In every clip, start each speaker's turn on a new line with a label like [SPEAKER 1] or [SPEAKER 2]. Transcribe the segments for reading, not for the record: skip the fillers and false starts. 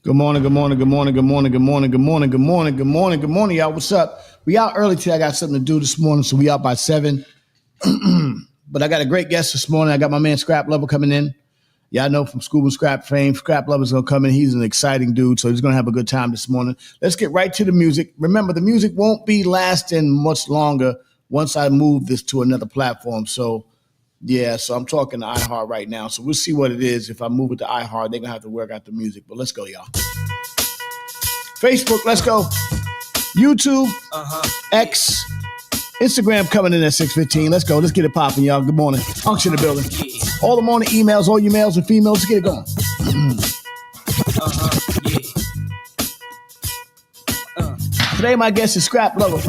[SPEAKER 1] Good morning, good morning, good morning, good morning, good morning, good morning, good morning, good morning, good morning, y'all. What's up? We out early today. I got something to do this morning, so we out by 7. But I got a great guest this morning. I got my man Scrap Lover coming in. Y'all know from Scuba Scrap fame, Scrap Lover's gonna come in. He's an exciting dude, so he's gonna have a good time this morning. Let's get right to the music. Remember, the music won't be lasting much longer once I move this to another platform. So I'm talking to iHeart right now. So we'll see what it is. If I move it to iHeart, they're gonna have to work out the music. But let's go, y'all. Facebook, let's go. YouTube, X, Instagram coming in at 6:15. Let's go. Let's get it popping, y'all. Good morning. Unction in the building. All the morning emails, all you males and females, let's get it going. Today, my guest is Scrap Lover.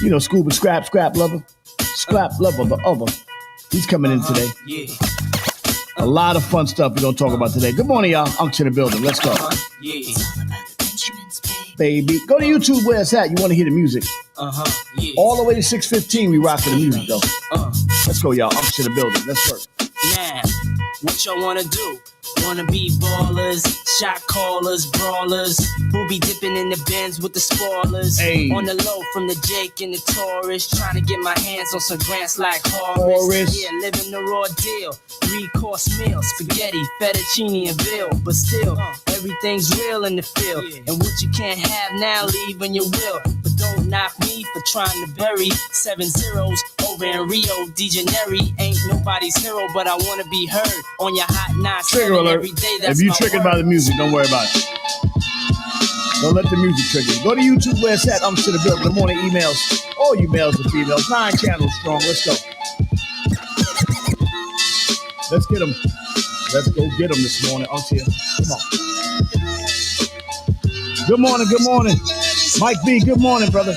[SPEAKER 1] You know, Scuba Scrap Lover. Scrap Lover, the other. He's coming in today. A lot of fun stuff we're going to talk about today. Good morning, y'all. Unction in the building. Let's go. Baby. Go to YouTube where it's at. You want to hear the music. All the way to 6:15, we rocking the music, though. Let's go, y'all. Unction in the building. Let's work.
[SPEAKER 2] Now, what y'all want to do? Wanna be ballers, shot callers, brawlers, who be dipping in the bins with the spoilers.
[SPEAKER 1] Hey.
[SPEAKER 2] On the low from the Jake and the Taurus, trying to get my hands on some grants like Horace. Yeah, living the raw deal, 3-course meal, spaghetti, fettuccine, and veal. But still, everything's real in the field, and what you can't have now, leave when you will. But don't knock me for trying to bury 7 zeros over in Rio de Janeiro. Ain't nobody's hero, but I wanna be heard on your hot 9
[SPEAKER 1] Trigger alert.
[SPEAKER 2] every day.
[SPEAKER 1] If you triggered by the music, don't worry about it. Don't let the music trigger you. Go to YouTube where it's at. Unction in the building. Good morning emails. All you males and females. 9 channels strong. Let's go. Let's get them. Let's go get them this morning. Unction. Come on. Good morning. Good morning. Mike B, good morning, brother.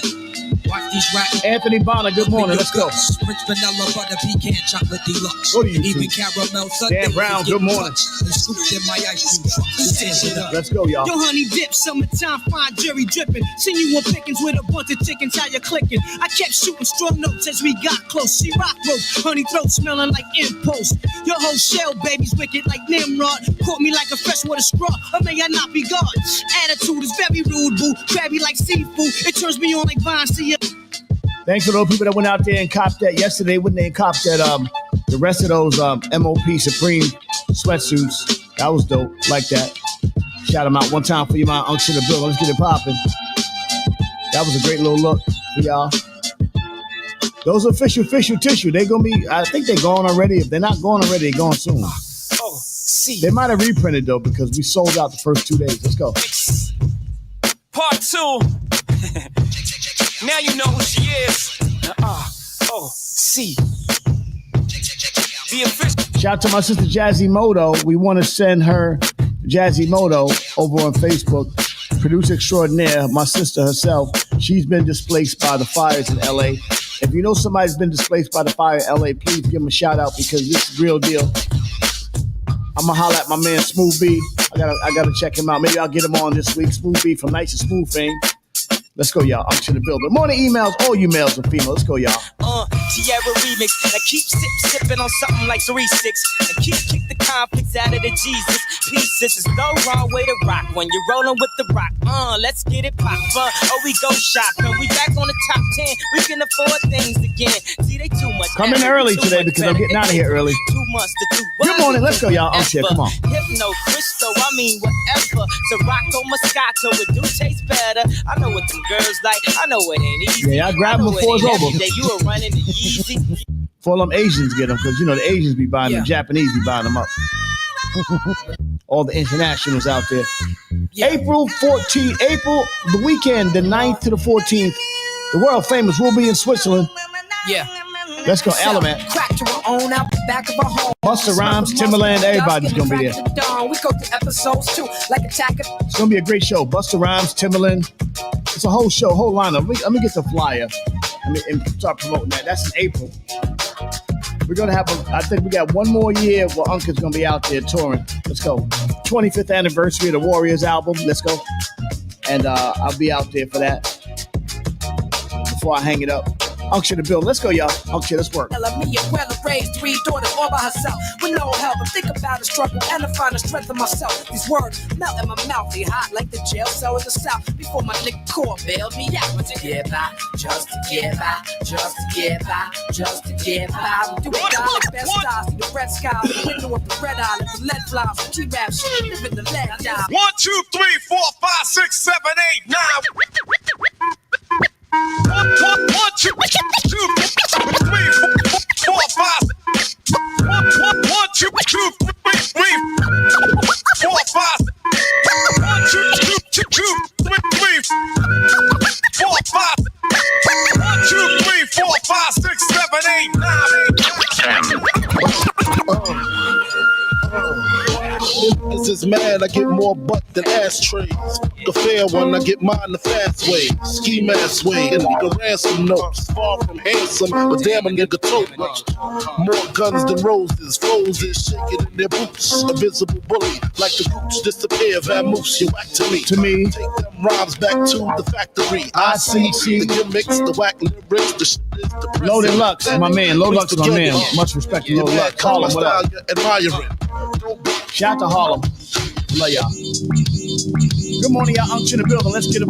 [SPEAKER 3] Watch these rap.
[SPEAKER 1] Anthony Bonner, good morning. Let's go.
[SPEAKER 3] Rich vanilla, butter, pecan, chocolate deluxe.
[SPEAKER 1] Go to YouTube.
[SPEAKER 3] Even caramel sundae.
[SPEAKER 1] Dan Brown, good morning.
[SPEAKER 3] And scooped in my ice cream truck. Stand it up.
[SPEAKER 1] Let's go, y'all.
[SPEAKER 4] Yo, honey dip, summertime, fine jury dripping. Seen you on pickings with a bunch of chickens, how you clicking? I kept shooting strong notes as we got close. She rock roast, honey throat smelling like impulse. Your whole shell, baby's wicked like Nimrod. Caught me like a freshwater straw, or may I not be God? Attitude is very rude, boo. Crabby like seafood, it turns me on like Vine. See ya.
[SPEAKER 1] Thanks for those people that went out there and copped that yesterday. When they copped that, the rest of those MOP Supreme sweatsuits, that was dope. Like that. Shout them out one time for you, my Unction in the building. Let's get it popping. That was a great little look for y'all. Those official tissue. They gonna be. I think they're gone already. If they're not gone already, they're gone soon. They might have reprinted though because we sold out the first 2 days. Let's go.
[SPEAKER 5] Part 2. Now you know who she is. C. The official.
[SPEAKER 1] Shout out to my sister Jazzy Moto. We want to send her Jazzy Moto over on Facebook. Producer extraordinaire, my sister herself. She's been displaced by the fires in LA. If you know somebody's been displaced by the fire in LA, please give them a shout out because this is real deal. I'm gonna holler at my man Smooth B. I gotta check him out. Maybe I'll get him on this week. Smooth B from Nice and Smooth fame. Let's go, y'all. Unction in the building. Morning emails, all you males and females. Let's go, y'all.
[SPEAKER 2] Tierra remix. Now keep sipping on something like 3-6. And keep the conflicts out of the Jesus pieces. It's no wrong way to rock when you're rolling with the rock. Let's get it pop. We go shopping. We back on the top 10. We can afford things again. See, they too much.
[SPEAKER 1] Come in early today because I'm getting out of here early.
[SPEAKER 2] 2 months to do what?
[SPEAKER 1] Good morning. Let's go, y'all. Unction, come on.
[SPEAKER 2] Hypno, Cristo, I mean whatever. Sirocco, Moscato, it do taste better. I know what them girls like. I know it ain't easy.
[SPEAKER 1] Yeah, I grab them before it's over.
[SPEAKER 2] You are running the easy.
[SPEAKER 1] Before them Asians get them, because you know the Asians be buying them, Japanese be buying them up. All the internationals out there. April 14th, the weekend, the 9th to the 14th, the world famous will be in Switzerland.
[SPEAKER 2] Yeah.
[SPEAKER 1] Let's go, Element.
[SPEAKER 6] Crack to our own out the back of our home.
[SPEAKER 1] Busta Rhymes, Timberland, everybody's gonna be there.
[SPEAKER 6] We go through episodes too, like Attack.
[SPEAKER 1] It's gonna be a great show. Busta Rhymes, Timberland. It's a whole show, whole lineup. Let me get the flyer. And start promoting that. That's in April. We're gonna have I think we got one more year where Uncle's gonna be out there touring. Let's go. 25th anniversary of the Warriors album. Let's go. And I'll be out there for that. Before I hang it up. Unction the building. Let's go, y'all. Unction, let's work.
[SPEAKER 6] Me and well raised 3 daughters all by herself with no help. I think about the struggle and I find the strength in myself. These words melt in my mouth, they hot like the jail cell in the south. Before my nigga core bailed me out, but to get by, just to get by, just to get by, just to get by. We do it down like best styles, see the red sky, the window of the red eye, the lead flies, the G-rap shit, living the lead down.
[SPEAKER 7] 1, 2, 3, 4, 5, 6, 7, 8, 9. 1, 2, 3, 4, 5. 1, 2, 3, 4, 5. 1, 2, 3, 4, 5. 1, 2, 3, 4, 5, 6, 7, 8, 9.
[SPEAKER 8] This is mad, I get more butt than ashtrays. The fair one, I get mine the fast way. Ski mask way, and nigga ransom notes. Far from handsome, but damn a nigga tote. More guns than roses, foes is shaking in their boots. A visible bully, like the roots disappear. Vamoose, you whack to me. Take them rhymes back to the factory. I see the gimmicks, the whack lyrics, the shit is the
[SPEAKER 1] Loaded Lux, my man. Low Lux, my man. Much respect to Low Lux. Harlem, what up?
[SPEAKER 8] Admiring.
[SPEAKER 1] Shout out to Harlem. Love y'all. Good morning, y'all. Unction in the building. Let's get them.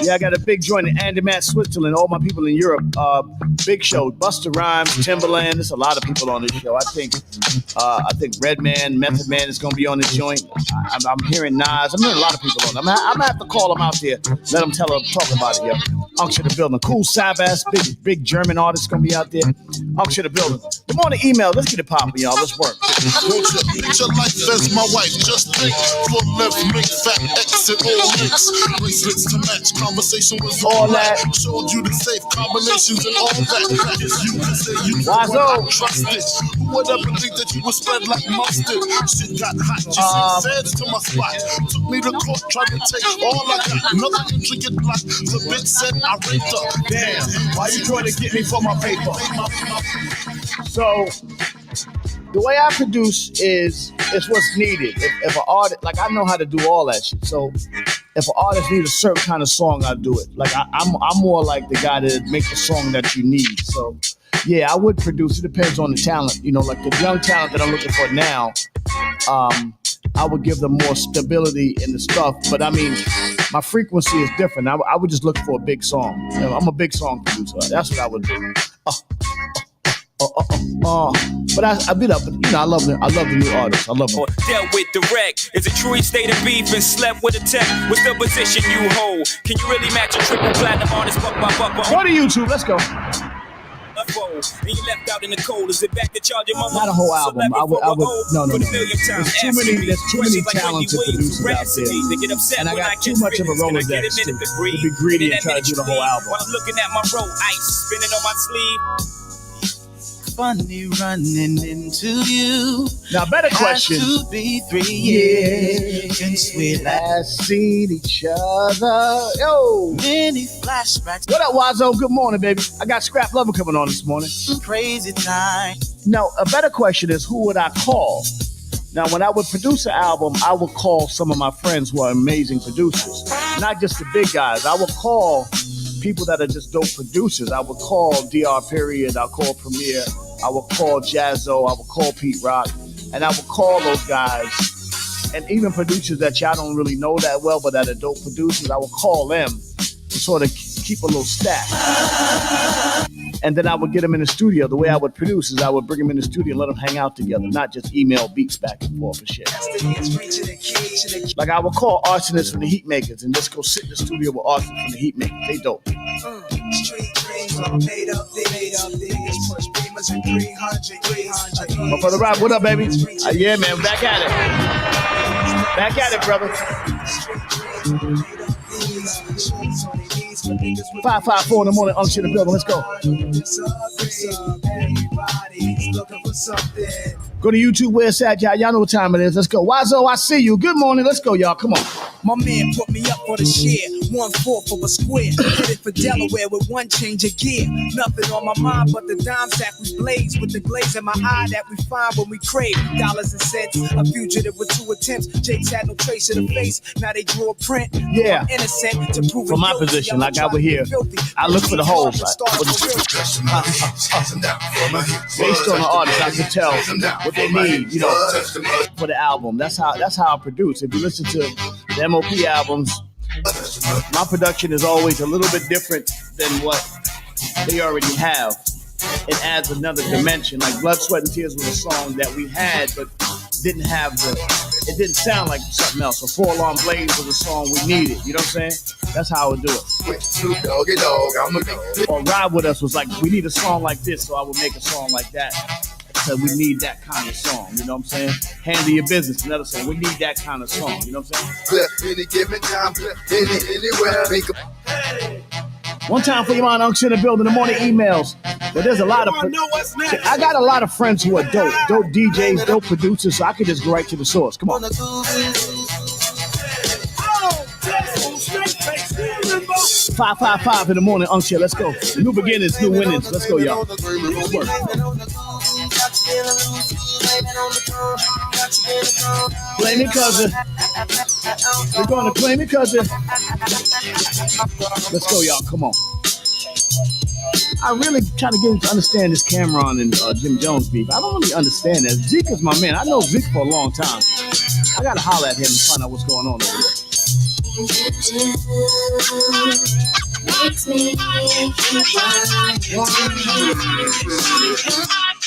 [SPEAKER 1] Yeah, I got a big joint in Andermatt, Switzerland. All my people in Europe. Big show. Busta Rhymes, Timberland. There's a lot of people on this show. I think Redman, Method Man is gonna be on this joint. I'm hearing Nas. I'm hearing a lot of people on. I'm gonna have to call them out there. Let them talk about it. Yo, Unction the building. Cool Sabbath, big German artist gonna be out there. Unction the building. Good morning, email. Let's get it popping, y'all. Let's work.
[SPEAKER 8] Picture life as my wife. Just think, full left, make fat exit all links. Bracelets to match. Conversation was
[SPEAKER 1] all that.
[SPEAKER 8] Showed you the safe combinations and all that. You can say you
[SPEAKER 1] I
[SPEAKER 8] trusted. Who would ever think that you would spread like mustard? Shit got hot. You said to my spot. Took me to court, tried to take all I got. Another intricate block. The bitch said I raped her.
[SPEAKER 1] Damn, why you trying to get me for my paper? So the way I produce is what's needed. If an artist, like I know how to do all that shit. So if an artist needs a certain kind of song, I do it. Like I'm more like the guy that make the song that you need. So yeah, I would produce. It depends on the talent. You know, like the young talent that I'm looking for now. I would give them more stability in the stuff. But I mean, my frequency is different. I would just look for a big song. You know, I'm a big song producer. That's what I would do. But I beat up. You know, I love the new artists. I love them.
[SPEAKER 5] Dealt with direct. Is it true you stayed in beef and slept with a tech? What's the position you hold? Can you really match a triple platinum artist buck by buck?
[SPEAKER 1] Go to YouTube. Let's go.
[SPEAKER 5] And you left out in the cold. Is it back to charge your mama?
[SPEAKER 1] Not a whole album. I would. No. There's too many talented producers out there, and I got too much of a Rolodex to be greedy and try to do the whole album.
[SPEAKER 5] While I'm looking at my roll, ice spinning on my sleeve.
[SPEAKER 9] Funny running into you.
[SPEAKER 1] Now, better question.
[SPEAKER 9] To be 3 years since we
[SPEAKER 1] last seen each other. Yo,
[SPEAKER 9] many flashbacks.
[SPEAKER 1] What up, Wazo? Good morning, baby. I got Scrap Lover coming on this morning.
[SPEAKER 9] Crazy time.
[SPEAKER 1] Now, a better question is, who would I call? Now, when I would produce an album, I would call some of my friends who are amazing producers, not just the big guys. I would call people that are just dope producers. I would call DR Period. I'll call Premier. I would call Jazzo. I would call Pete Rock. And I would call those guys, and even producers that y'all don't really know that well, but that are dope producers, I would call them to sort of keep a little stack. And then I would get them in the studio. The way I would produce is I would bring them in the studio and let them hang out together, not just email beats back and forth and shit. Like I would call arsonists from the Heatmakers and just go sit in the studio with arsonists from the Heatmakers. They dope. My brother Rob, what up, baby? Yeah, man, back at it. Back at it, brother. 554 in the morning, Unction the building. Let's go. Go to YouTube where it's at, y'all. Y'all know what time it is. Let's go. Wazo, I see you. Good morning. Let's go, y'all. Come on.
[SPEAKER 6] My man put me up for the share. 1/4 of a square. Headed for Delaware with one change of gear. Nothing on my mind but the dime sack we blaze with the glaze in my eye that we find when we crave dollars and cents. A fugitive with 2 attempts. Jakes had no trace of the face. Now they drew a print.
[SPEAKER 1] Yeah.
[SPEAKER 6] I'm innocent to prove
[SPEAKER 1] From my position, like I would hear, I look for the holes. Based on the artist, I can tell what they need, for the album. That's how I produce. If you listen to the MOP albums, my production is always a little bit different than what they already have. It adds another dimension. Like Blood, Sweat, and Tears was a song that we had, but didn't have it didn't sound like something else. So 4 Alarm Blaze was a song we needed. You know what I'm saying? That's how I would do it. Or Ride With Us was like, we need a song like this, so I would make a song like that. So we need that kind of song, you know what I'm saying? Handle Your Business, another song. We need that kind of song, you know what I'm saying? One time for your mind, Unction in the building, the morning emails. But there's a lot of, I got a lot of friends who are dope DJs, dope producers, so I could just go right to the source. Come on. 555 in the morning, Unction, let's go. New beginnings, new winnings. Let's go, y'all. Let's work. Blame it, cousin. We're going to claim it, cousin. Let's go, y'all. Come on. I really try to get him to understand this Cameron and Jim Jones beef. I don't really understand that. Zeke is my man. I know Zeke for a long time. I got to holler at him and find out what's going on over there.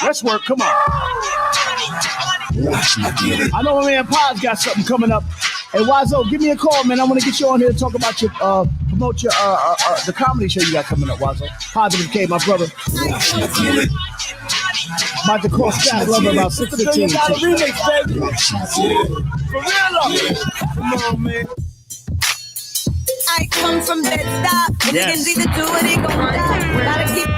[SPEAKER 1] Let's work. Come on. I know my man Pod's got something coming up. Hey, Wazo, give me a call, man. I want to get you on here to talk about your, promote your, the comedy show you got coming up, Wazo. Positive K, my brother. About to call Scott Lover about 6:15. For real, come on, man.
[SPEAKER 10] I come from Bed-Stuy. Yes. You can see the two of they gon' die. Gotta keep.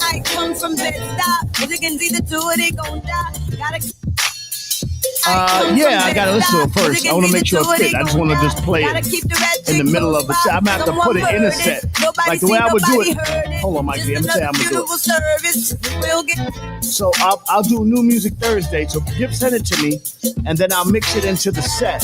[SPEAKER 10] I come from Bed-Stuy. You can see the two of they gon' die. Gotta.
[SPEAKER 1] I gotta listen to it first. I want to make sure it fits. I just want to just play it in the middle of the set. I'm gonna have to put it in a set, like the way I would do it. Hold on, Mike B. Let me tell you how I'm gonna do it. So I'll do New Music Thursday. So send it to me, and then I'll mix it into the set,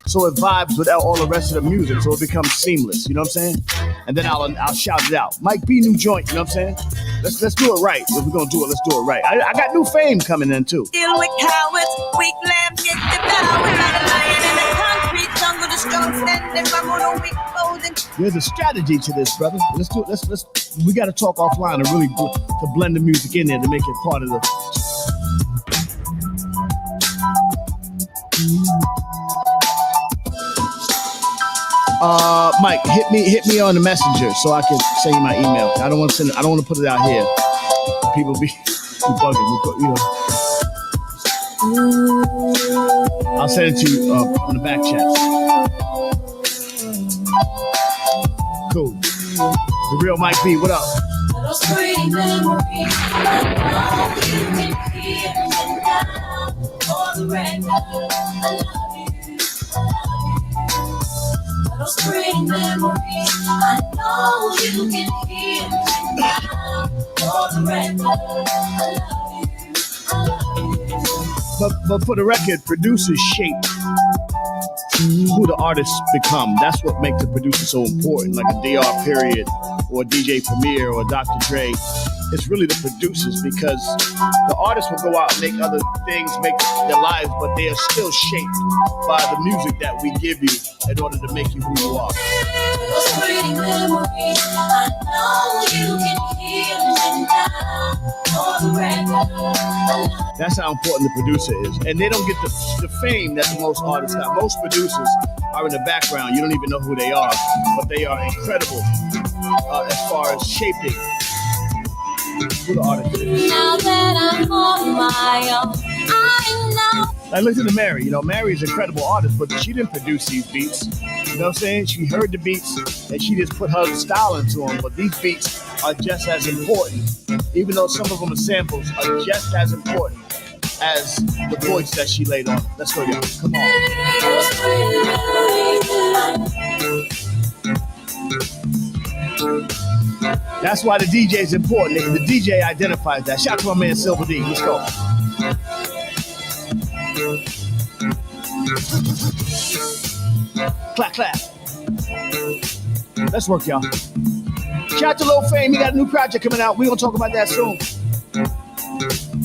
[SPEAKER 1] so it vibes with all the rest of the music, so it becomes seamless. You know what I'm saying? And then I'll shout it out. Mike B, new joint. You know what I'm saying? Let's do it right. If we're gonna do it, let's do it right. I got new fame coming in too.
[SPEAKER 10] Deal with cowards, weak lambs get devoured. Like a lion in a concrete jungle, the strong standing firm on a weak clothing.
[SPEAKER 1] There's a strategy to this, brother. Let's do it. Let's. We got to talk offline to really to blend the music in there to make it part of the. Mike, hit me on the messenger so I can send you my email. I don't want to put it out here. People be bugging, you know. I'll send it to you on the back chat. Cool. The real Mike B, what up?
[SPEAKER 10] Those pretty memories, I know you can hear them now. For the record, I love you. Those pretty memories, I know you can hear them now. For the record, I love you.
[SPEAKER 1] But for the record, producers shape who the artists become. That's what makes the producer so important, like a DR Period or a DJ Premier or Dr. Dre. It's really the producers, because the artists will go out and make other things, make their lives, but they are still shaped by the music that we give you in order to make you who you are.
[SPEAKER 10] Those pretty memories, I know you can hear them now. For the record,
[SPEAKER 1] that's how important the producer is. And they don't get the fame that most artists have. Most producers are in the background. You don't even know who they are, but they are incredible as far as shaping who the artist is.
[SPEAKER 10] Now that I'm on my own, I know.
[SPEAKER 1] Like, listen to Mary. You know, Mary's an incredible artist, but she didn't produce these beats. You know what I'm saying? She heard the beats and she just put her style into them. But these beats are just as important, even though some of them are samples, are just as important as the voice that she laid on. Let's go, y'all. Come on. That's why the DJ is important. The DJ identifies that. Shout out to my man Silver D. Let's go. Clap, clap. Let's work, y'all. Shout out to Lil Fame. He got a new project coming out. We're going to talk about that soon.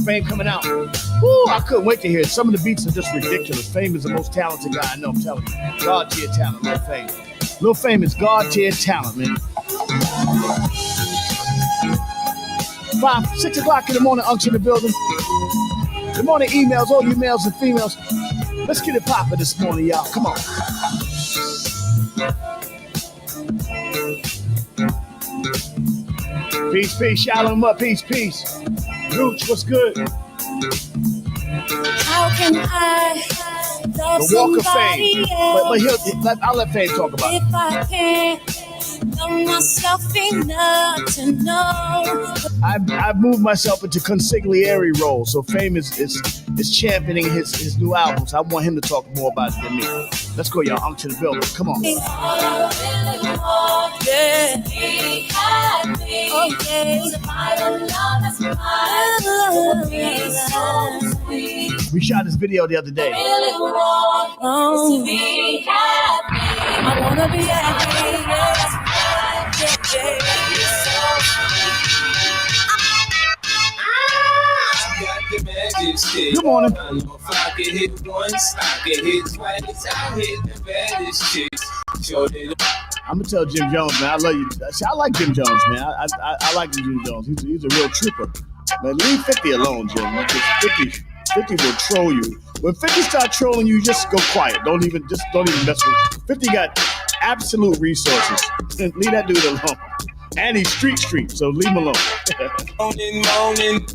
[SPEAKER 1] Fame coming out. Woo, I couldn't wait to hear it. Some of the beats are just ridiculous. Fame is the most talented guy I know, I'm telling you. God tier talent, Lil Fame. Lil Fame is God tier talent, man. 6 o'clock in the morning, Unks in the building. Good morning, emails, all you males and females. Let's get it poppin' this morning, y'all. Come on. Peace, peace. Shout them up. Peace, peace. Roots, what's good?
[SPEAKER 10] How can I love
[SPEAKER 1] The Walk of
[SPEAKER 10] somebody
[SPEAKER 1] Fame. But I'll let Fame talk about it.
[SPEAKER 10] if I can't love myself enough to know?
[SPEAKER 1] I've moved myself into consigliere role, so Fame is championing his new albums. I want him to talk more about it than me. Let's go, y'all. I'm to the building. Come on. We shot this video the other day.
[SPEAKER 10] I wanna be
[SPEAKER 1] Good morning.
[SPEAKER 11] If I get hit once, I get hit twice. I hit the baddest chicks.
[SPEAKER 1] I'm gonna tell Jim Jones, man, I love you. See, I like Jim Jones, man. I like Jim Jones. He's a real trooper. Man, leave 50 alone, Jim. Man, 50 will troll you. When 50 start trolling you, just go quiet. Don't even mess with it. 50 got absolute resources. Leave that dude alone. And he's street, so leave him alone.
[SPEAKER 11] Moaning.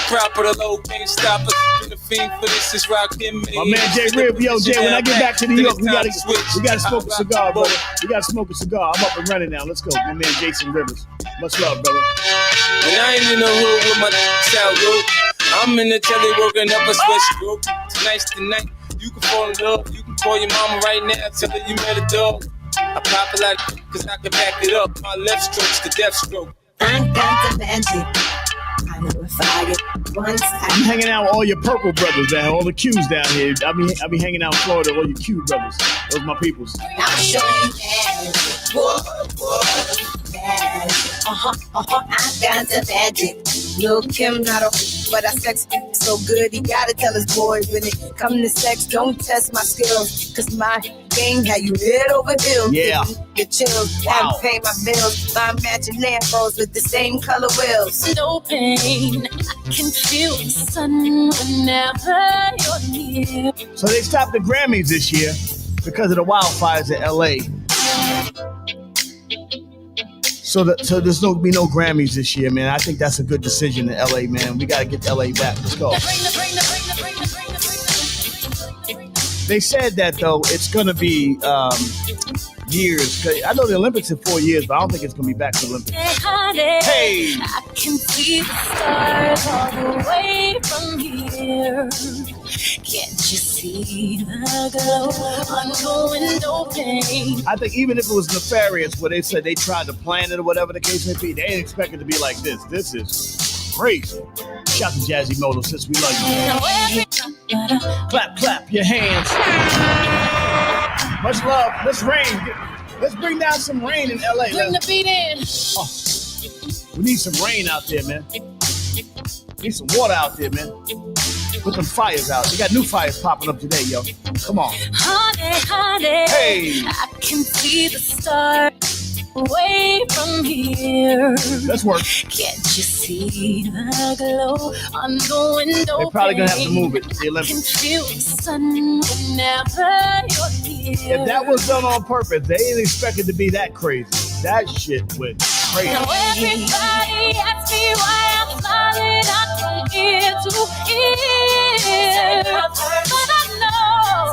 [SPEAKER 11] Proper the low, can't stop us. Been a fiend for this is rockin'.
[SPEAKER 1] My man Jay Rib, yo Jay, when I get back to New York, we gotta smoke a cigar, brother. We gotta smoke a cigar. I'm up and running now. Let's go. My man Jason Rivers. Much love, brother.
[SPEAKER 11] And I ain't in the hood with my South Road. I'm in the telly working up a special group. Tonight's the night. You can fall in love. You can call your mama right now. Tell her you met a dog. I pop it like, cause I can back it up. My left stroke's the death stroke.
[SPEAKER 10] I got the magic. I know if I get once.
[SPEAKER 1] I'm hanging out with all your purple brothers, man. All the Qs down here. I be hanging out in Florida with all your Q brothers. Those my peoples.
[SPEAKER 10] I'll show you magic. I got the magic. Lil' Kim not a but I sex so good he gotta tell his boys when it come to sex, don't test my skills. Cause my game had you head over heels.
[SPEAKER 1] Yeah.
[SPEAKER 10] Get chills,
[SPEAKER 1] Wow.
[SPEAKER 10] and pay my bills. My matching Lambos with the same color wheels.
[SPEAKER 12] No pain, I can feel the sun whenever you're near.
[SPEAKER 1] So they stopped the Grammys this year because of the wildfires in LA. So there's be no Grammys this year, man. I think that's a good decision in LA, man. We gotta get LA back. Let's go. They said that though it's gonna be years. I know the Olympics in 4 years, but I don't think it's gonna be back to the Olympics. Hey!
[SPEAKER 12] I can see the stars all the way from here. Can't you see the glow on the window pane?
[SPEAKER 1] I think even if it was nefarious, where they said they tried to plan it or whatever the case may be, they ain't expect it to be like this. This is crazy. Shout to Jazzy Moto, since we love you. Clap, clap your hands. Much love. Let's rain. Let's bring down some rain in LA.
[SPEAKER 12] Bring the beat in.
[SPEAKER 1] Oh, we need some rain out there, man. Need some water out there, man. Put them fires out. They got new fires popping up today, yo. Come on.
[SPEAKER 12] Honey,
[SPEAKER 1] hey.
[SPEAKER 12] I can see the stars away from here.
[SPEAKER 1] Let's work.
[SPEAKER 12] Can't you see the glow on the window?
[SPEAKER 1] They're probably gonna have to move it to the Olympics.
[SPEAKER 12] I can feel the sun whenever you're here.
[SPEAKER 1] If that was done on purpose, they didn't expect it to be that crazy. That shit went crazy.
[SPEAKER 12] Now everybody asks me why I'm smiling out from ear to ear, but I know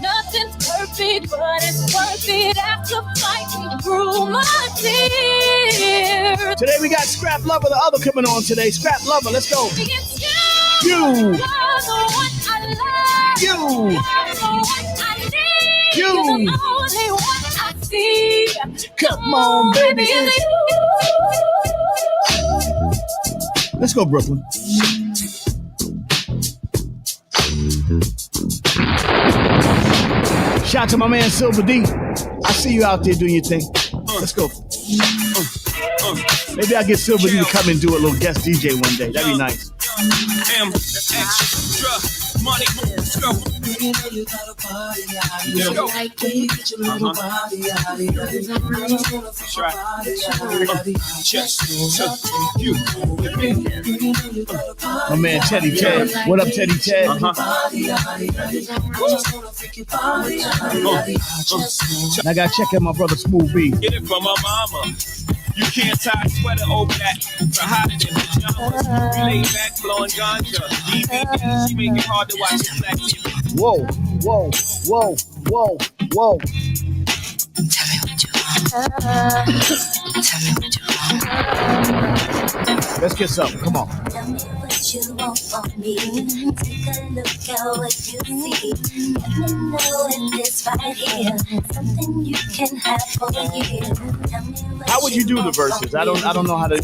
[SPEAKER 12] nothing's perfect, but it's worth it after fighting through my tears.
[SPEAKER 1] Today we got Scrap Lover, the other coming on today. Scrap Lover, let's go.
[SPEAKER 12] It's
[SPEAKER 1] You.
[SPEAKER 12] You're the one I love.
[SPEAKER 1] You.
[SPEAKER 12] You're the one I need.
[SPEAKER 1] You.
[SPEAKER 12] You're the only one I see.
[SPEAKER 1] Come on, baby. Let's go, Brooklyn. Shout out to my man Silver D. I see you out there doing your thing. Let's go. Maybe I'll get Silver D to come and do a little guest DJ one day. That'd be nice.
[SPEAKER 5] M, extra money. Let's go.
[SPEAKER 1] My man Teddy Ted. What up, Teddy Ted? I gotta check out my brother Smooth B.
[SPEAKER 5] Get it from my mama. You can't tie a sweater over that for hotter than pajamas. We lay back blowing ganja. DVD, she make it hard to watch the black TV.
[SPEAKER 1] Whoa, whoa, whoa, whoa, whoa.
[SPEAKER 12] Tell me what you want. Tell me what you want.
[SPEAKER 1] Let's get something. Come on.
[SPEAKER 12] Tell me what you want from me. Take a look at what you see. Let me know if it's right here. Something you can have for a year. Tell me what
[SPEAKER 1] How would you do the verses? I don't know how to.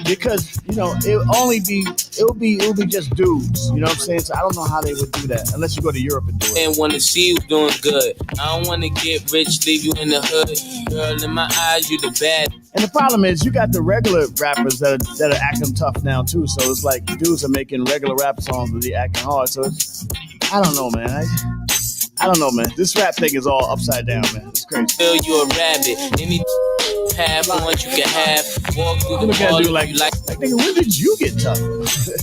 [SPEAKER 1] Because it would be just dudes. You know what I'm saying? So I don't know how they would do that unless you go to Europe and do it.
[SPEAKER 11] And wanna see you doing good. I don't wanna get rich, leave you in the hood. Girl, in my eyes, you the bad.
[SPEAKER 1] And the problem is, you got the regular rappers that are acting tough now too. So it's like dudes are making regular rap songs, but they acting hard. So I don't know, man. I don't know, man. This rap thing is all upside down, man. It's crazy.
[SPEAKER 11] Feel you a rabbit. Any have one you can have. Walk through
[SPEAKER 1] You
[SPEAKER 11] the
[SPEAKER 1] look at
[SPEAKER 11] hall
[SPEAKER 1] dude
[SPEAKER 11] if
[SPEAKER 1] like,
[SPEAKER 11] you like.
[SPEAKER 1] nigga, when did you get tough?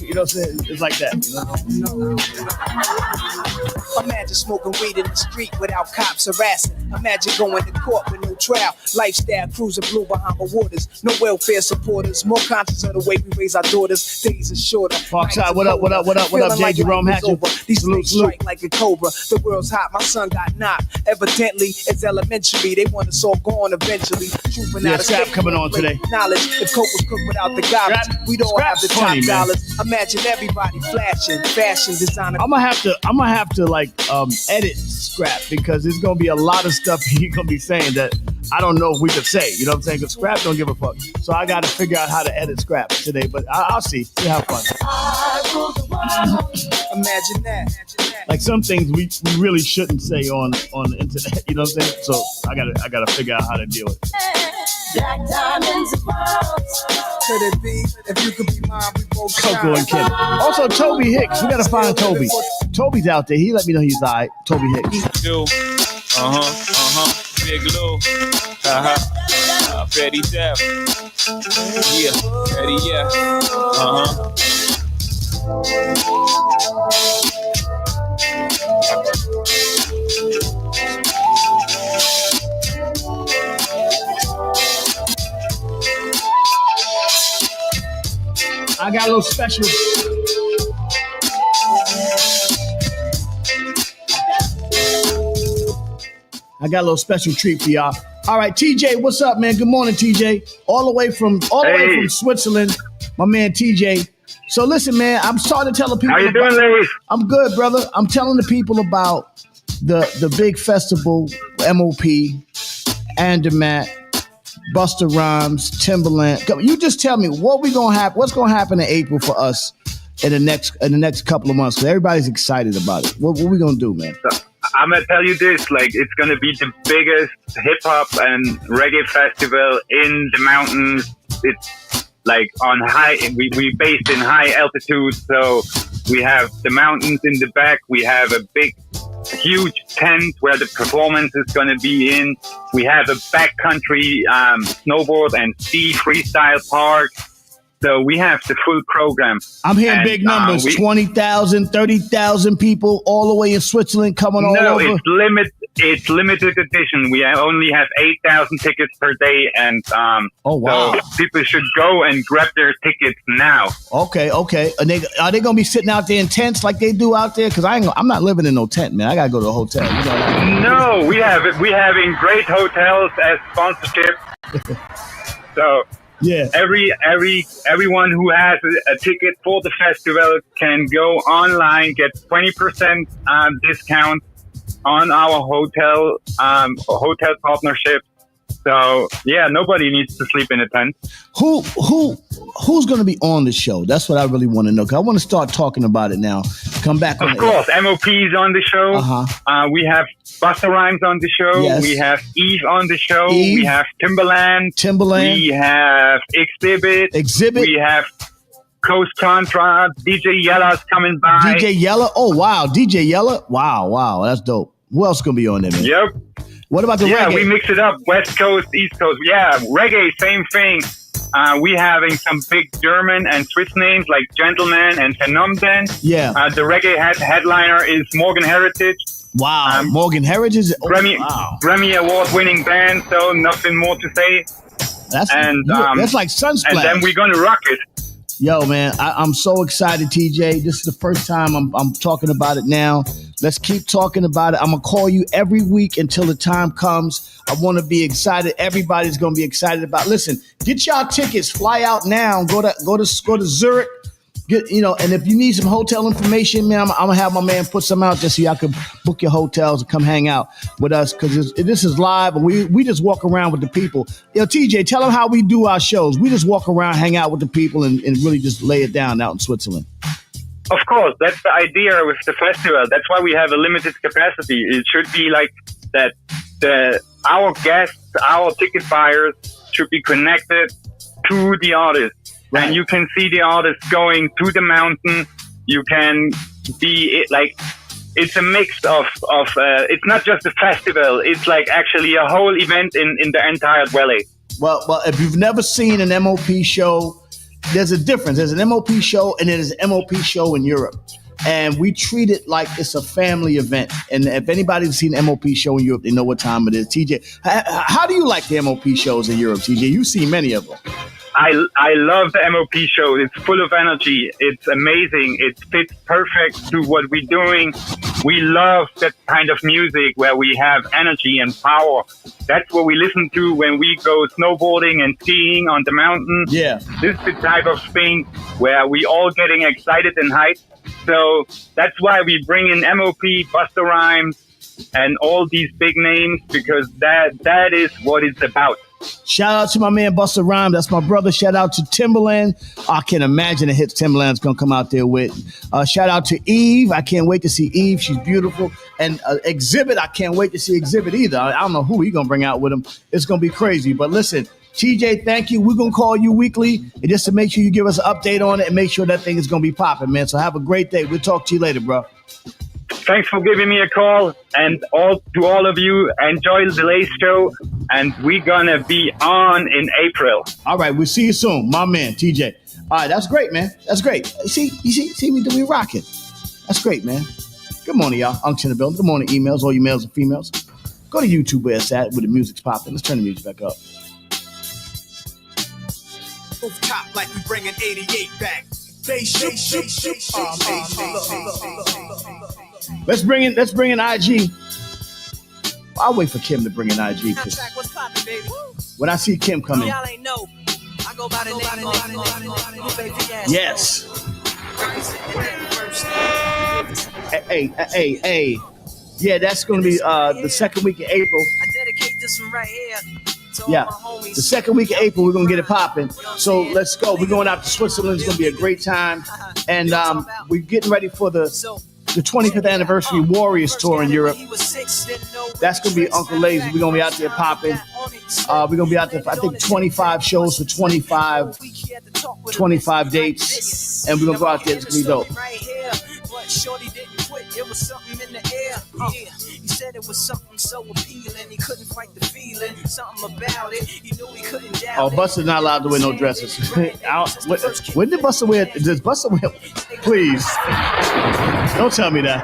[SPEAKER 1] You know what I'm saying? It's like that. You know?
[SPEAKER 4] Imagine smoking weed in the street without cops harassing. Imagine going to court with no trial. Lifestyle cruising blue Bahama waters. No welfare supporters. More conscious of the way we raise our daughters. Days are shorter.
[SPEAKER 1] Parkside, what up, what up, what up, what up, J. Jerome Hatcher?
[SPEAKER 4] These things strike like a cobra. The world's hot, my son got knocked. Evidently, it's elementary. They want us all gone eventually.
[SPEAKER 1] Yeah, Scrap coming on today.
[SPEAKER 4] Knowledge. If coke was cooked without the garbage, we'd all have the top
[SPEAKER 1] funny,
[SPEAKER 4] dollars. Imagine everybody flashing, fashion designer.
[SPEAKER 1] I'm gonna have to like edit Scrap because there's gonna be a lot of stuff he's gonna be saying that I don't know if we could say. You know what I'm saying? Because Scrap don't give a fuck. So I got to figure out how to edit Scrap today. But I'll see. We have fun.
[SPEAKER 4] Imagine that.
[SPEAKER 1] Like some things we really shouldn't say on the internet. You know what I'm saying? So I gotta figure out how to deal with it.
[SPEAKER 12] Black diamonds and pearls.
[SPEAKER 4] Could it be if you could be mine? We both
[SPEAKER 1] Coco and Kim. Also Toby Hicks. We gotta find Toby. Toby's out there. He let me know he's alright. Toby Hicks.
[SPEAKER 5] Yo. Big Lou. Freddie Depp. Yeah. Freddie, yeah.
[SPEAKER 1] I got a little special. I got a little special treat for y'all. All right, TJ, what's up, man? Good morning, TJ. All the way from Switzerland, my man TJ. So listen, man, I'm starting to tell the people.
[SPEAKER 13] How you doing, ladies?
[SPEAKER 1] I'm good, brother. I'm telling the people about the big festival, MOP, Andermatt, Busta Rhymes, Timberland. You just tell me what's gonna happen in April for us in the next couple of months. Because everybody's excited about it. What we gonna do, man?
[SPEAKER 13] I'm gonna tell you this: like, it's gonna be the biggest hip hop and reggae festival in the mountains. It's like on high. We based in high altitude, so we have the mountains in the back. We have a big, huge tent where the performance is gonna be in. We have a backcountry snowboard and ski freestyle park. So we have the full program.
[SPEAKER 1] I'm hearing big numbers, 20,000, 30,000 people all the way in Switzerland coming all over.
[SPEAKER 13] No, it's limited edition. We only have 8,000 tickets per day. And
[SPEAKER 1] oh, wow.
[SPEAKER 13] So people should go and grab their tickets now.
[SPEAKER 1] Okay. Are they going to be sitting out there in tents like they do out there? Because I'm not living in no tent, man. I got to go to a hotel. You know?
[SPEAKER 13] No, we having great hotels as sponsorship. So...
[SPEAKER 1] yeah.
[SPEAKER 13] Everyone who has a ticket for the festival can go online, get 20% discount on our hotel partnership. So yeah, nobody needs to sleep in a tent.
[SPEAKER 1] Who's going to be on the show? That's what I really want to know. Cause I want to start talking about it now. Come back.
[SPEAKER 13] Of course, MOP's on the show. We have Busta Rhymes on the show.
[SPEAKER 1] Yes.
[SPEAKER 13] We have Eve on the show.
[SPEAKER 1] Eve.
[SPEAKER 13] We have Timbaland. We have Exhibit. We have Coast Contra. DJ Yella's coming by.
[SPEAKER 1] DJ Yella. Oh wow, DJ Yella. Wow, that's dope. Who else gonna be on there, man?
[SPEAKER 13] Yep.
[SPEAKER 1] What about the reggae?
[SPEAKER 13] Yeah, we mix it up. West Coast, East Coast. Yeah, reggae, same thing. We having some big German and Swiss names like Gentleman and Phenomenon.
[SPEAKER 1] Yeah.
[SPEAKER 13] The reggae headliner is Morgan Heritage.
[SPEAKER 1] Wow. Morgan Heritage?
[SPEAKER 13] Grammy Award-winning band, so nothing more to say.
[SPEAKER 1] That's like Sunsplash.
[SPEAKER 13] And then we're going to rock it.
[SPEAKER 1] Yo, man, I'm so excited, TJ. This is the first time I'm talking about it now. Let's keep talking about it. I'm going to call you every week until the time comes. I want to be excited. Everybody's going to be excited about it. Listen, get y'all tickets. Fly out now. Go to Zurich. And if you need some hotel information, man, I'm going to have my man put some out just so y'all can book your hotels and come hang out with us because this is live and we just walk around with the people. Yo, TJ, tell them how we do our shows. We just walk around, hang out with the people and really just lay it down out in Switzerland.
[SPEAKER 13] Of course, that's the idea with the festival. That's why we have a limited capacity. It should be like that our guests, our ticket buyers should be connected to the artist. Right. And you can see the artist going to the mountain. You can be like, it's a mix of it's not just a festival. It's like actually a whole event in the entire valley.
[SPEAKER 1] Well, if you've never seen an MOP show, there's a difference. There's an MOP show and there's an MOP show in Europe. And we treat it like it's a family event. And if anybody's seen an MOP show in Europe, they know what time it is. TJ, how do you like the MOP shows in Europe, TJ? You've seen many of them.
[SPEAKER 13] I love the MOP show. It's full of energy. It's amazing. It fits perfect to what we're doing. We love that kind of music where we have energy and power. That's what we listen to when we go snowboarding and skiing on the mountain.
[SPEAKER 1] Yeah.
[SPEAKER 13] This is the type of thing where we all getting excited and hyped. So that's why we bring in MOP, Busta Rhymes, and all these big names because that is what it's about.
[SPEAKER 1] Shout out to my man Busta Rhymes. That's my brother. Shout out to Timbaland. I can't imagine the hits Timbaland's going to come out there with. Shout out to Eve. I can't wait to see Eve. She's beautiful. And Exhibit, I can't wait to see Exhibit either. I don't know who he's going to bring out with him. It's going to be crazy. But listen, TJ, thank you. We're going to call you weekly and just to make sure you give us an update on it and make sure that thing is going to be popping, man. So have a great day. We'll talk to you later, bro.
[SPEAKER 13] Thanks for giving me a call, and to all of you, enjoy the Lace Show, and we're gonna be on in April.
[SPEAKER 1] All right, we'll see you soon, my man, TJ. All right, that's great, man. That's great. You see, we rocking. That's great, man. Good morning, y'all. Unction in the building. Good morning, emails, all you males and females. Go to YouTube where it's at, where the music's popping. Let's turn the music back up.
[SPEAKER 3] Top like we bringing 88 back.
[SPEAKER 1] Let's bring in IG. I'll wait for Kim to bring in IG. When I see Kim coming. Yes. Hey. Yeah, that's going to be the second week of April.
[SPEAKER 6] I dedicate this one right here.
[SPEAKER 1] Yeah, the second week of April, we're going to get it popping. So let's go. We're going out to Switzerland. It's going to be a great time. And we're getting ready for the 25th anniversary Warriors tour in Europe. That's going to be Uncle Lazy. We're going to be out there popping. We're going to be out there for, I think, 25 shows for 25 dates. And we're going to go out there. It's going to be dope.
[SPEAKER 6] It was something in the air. He said it was something so appealing. He couldn't fight the feeling. Something about it. He knew he couldn't doubt it.
[SPEAKER 1] Oh, Busta's not allowed to wear no dresses. When did Busta wear? Does Busta wear? Please, don't tell me that.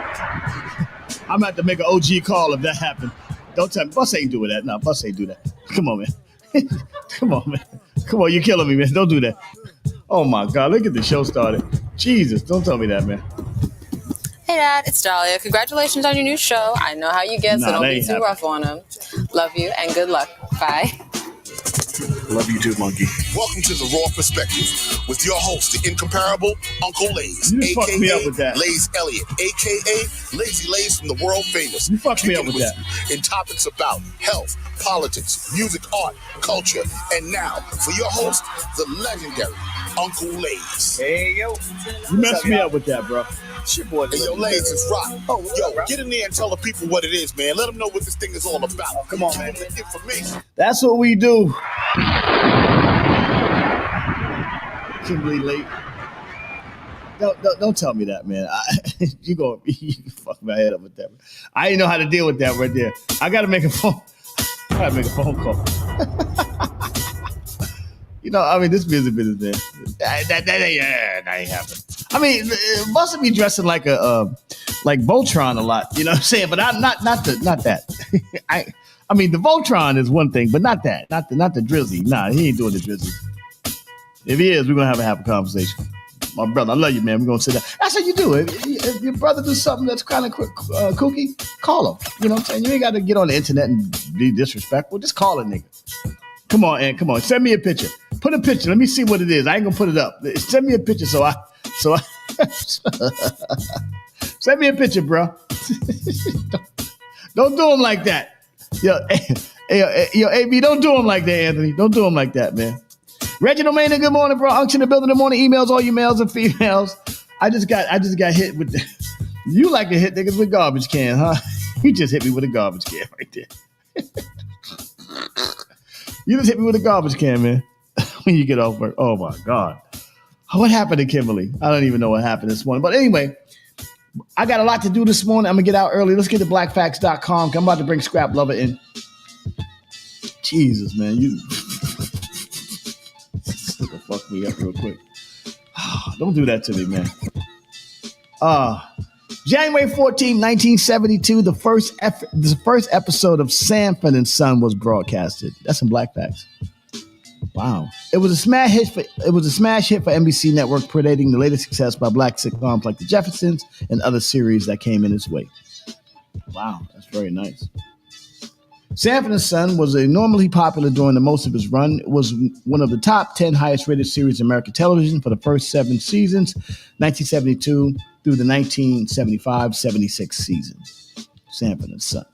[SPEAKER 1] I'm about to make an OG call if that happened. Don't tell me. Busta ain't doing that. No, Busta ain't do that. Come on, man. Come on, man. Come on, you're killing me, man. Don't do that. Oh my God, look at the show started. Jesus, don't tell me that, man.
[SPEAKER 14] Hey, Dad, it's Dahlia. Congratulations on your new show. I know how you get, so don't be too rough on him. Love you and good luck. Bye.
[SPEAKER 8] Love you too, monkey.
[SPEAKER 7] Welcome to the Raw Perspective with your host, the incomparable Uncle Lays,
[SPEAKER 1] You fucked me up with that.
[SPEAKER 7] Lays Elliott, aka Lazy Lays from the world famous.
[SPEAKER 1] You fucked me up with
[SPEAKER 7] Kicking
[SPEAKER 1] that.
[SPEAKER 7] you in topics about health, politics, music, art, culture, and now for your host, the legendary Uncle Lays.
[SPEAKER 11] Hey, yo.
[SPEAKER 1] You messed me up with that, bro.
[SPEAKER 11] It's your boy.
[SPEAKER 7] Hey, yo, Lays is rock. Yo, get in there and tell the people what it is, man. Let them know what this thing is all about.
[SPEAKER 1] Come on, man.
[SPEAKER 7] Give them the information.
[SPEAKER 1] That's what we do. Kimberly late. Don't tell me that, man. You fuck my head up with that. I didn't know how to deal with that right there. I gotta make a phone call. I mean, this business, man. That ain't happening. I mean, Busta be dressing like like Voltron a lot. You know what I'm saying? But not that. I mean, the Voltron is one thing, but not that. Not the Drizzy. Nah, he ain't doing the Drizzy. If he is, we're gonna have a conversation. My brother, I love you, man. We're gonna sit down. That's what you do. If your brother do something that's kind of kooky, call him. You know what I'm saying? You ain't got to get on the internet and be disrespectful. Just call a nigga. Come on, Ant. Come on. Send me a picture. Put a picture. Let me see what it is. I ain't gonna put it up. Send me a picture so I send me a picture, bro. Don't do him like that. Yo, AB, don't do him like that, Anthony. Don't do him like that, man. Reginald Maynard, good morning, bro. Unction the building, the morning emails, all you males and females. I just got hit with you like to hit niggas with garbage can, huh? You just hit me with a garbage can right there. You just hit me with a garbage can, man. When you get off work. Oh my God. What happened to Kimberly? I don't even know what happened this morning. But anyway, I got a lot to do this morning. I'm gonna get out early. Let's get to blackfacts.com. I'm about to bring Scrap Lover in. Jesus, man. You fuck me up real quick. Don't do that to me, man. January 14, 1972, the first episode of Sanford and Son was broadcasted. That's some Black Facts. Wow. It was a smash hit for NBC Network, predating the latest success by black sitcoms like The Jeffersons and other series that came in its wake. Wow, that's very nice. Sanford and Son was enormously popular during the most of its run. It was one of the top 10 highest rated series in American television for the first 7 seasons, 1972 through the 1975-76 season. Sanford and Son.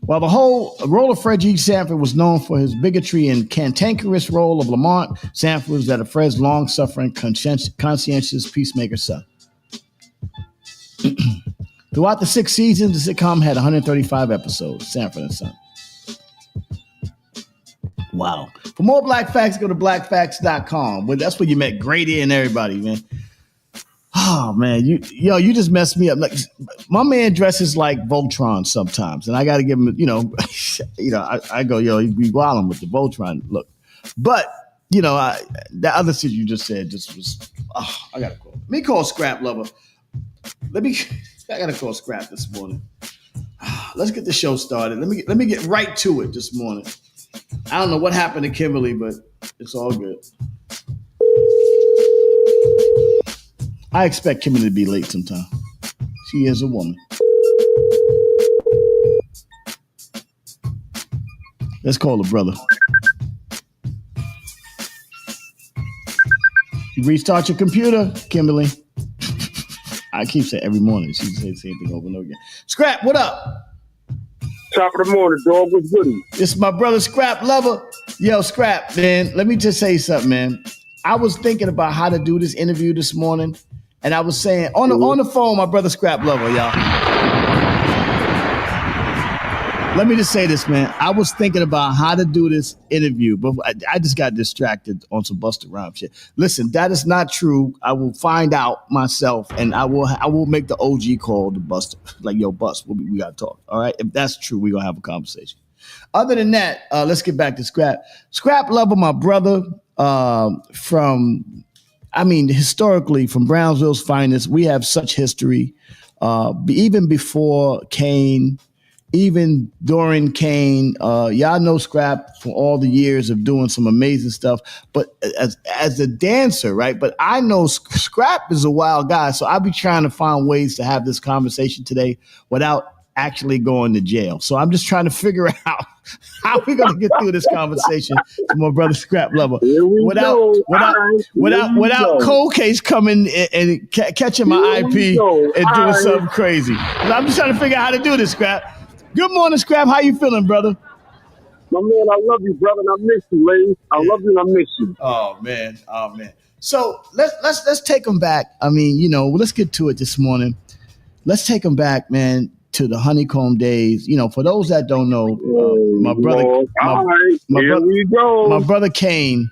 [SPEAKER 1] While the whole role of Fred G. Sanford was known for his bigotry and cantankerous role of Lamont, Sanford was that of Fred's long-suffering, conscientious peacemaker son. Throughout the 6 seasons, the sitcom had 135 episodes. Sanford and Son. Wow. For more Black Facts, go to blackfacts.com. Well, that's where you met Grady and everybody, man. Oh, man. You just messed me up. Like, my man dresses like Voltron sometimes, and I got to give him, I go, you be wilding with the Voltron look. But, the other shit you just said just was, I got to call. Let me call Scrap Lover. I got to call Scrap this morning. Let's get the show started. Let me get right to it this morning. I don't know what happened to Kimberly, but it's all good. I expect Kimberly to be late sometime. She is a woman. Let's call her brother. You restart your computer, Kimberly. I keep saying every morning. She says the same thing over and over again. Scrap, what up?
[SPEAKER 15] Top of the morning, dog. What's goody?
[SPEAKER 1] It's my brother Scrap Lover. Yo, Scrap, man. Let me just say something, man. I was thinking about how to do this interview this morning, and I was saying on the phone, my brother Scrap Lover, y'all. Let me just say this, man. I was thinking about how to do this interview, but I just got distracted on some Busta Rhymes shit. Listen, that is not true. I will find out myself, and I will make the OG call to Busta. Like, yo, Bust, we got to talk. All right? If that's true, we're going to have a conversation. Other than that, let's get back to Scrap. Scrap Lover, my brother, historically, from Brownsville's finest, we have such history. Even before Kane, even during Kane, y'all know Scrap for all the years of doing some amazing stuff. But as a dancer, right? But I know Scrap is a wild guy, so I'll be trying to find ways to have this conversation today without actually going to jail. So I'm just trying to figure out how we're going to get through this conversation to my brother Scrap Lover without cold case coming and catching my IP and doing something crazy. But I'm just trying to figure out how to do this, Scrap. Good morning, Scrap. How you feeling, brother?
[SPEAKER 15] My man, I love you, brother, and I miss you, ladies. I love you and I miss you.
[SPEAKER 1] Oh man. So let's take them back. I mean, let's get to it this morning. Let's take them back, man, to the Honeycomb days. For those that don't know, my brother Kane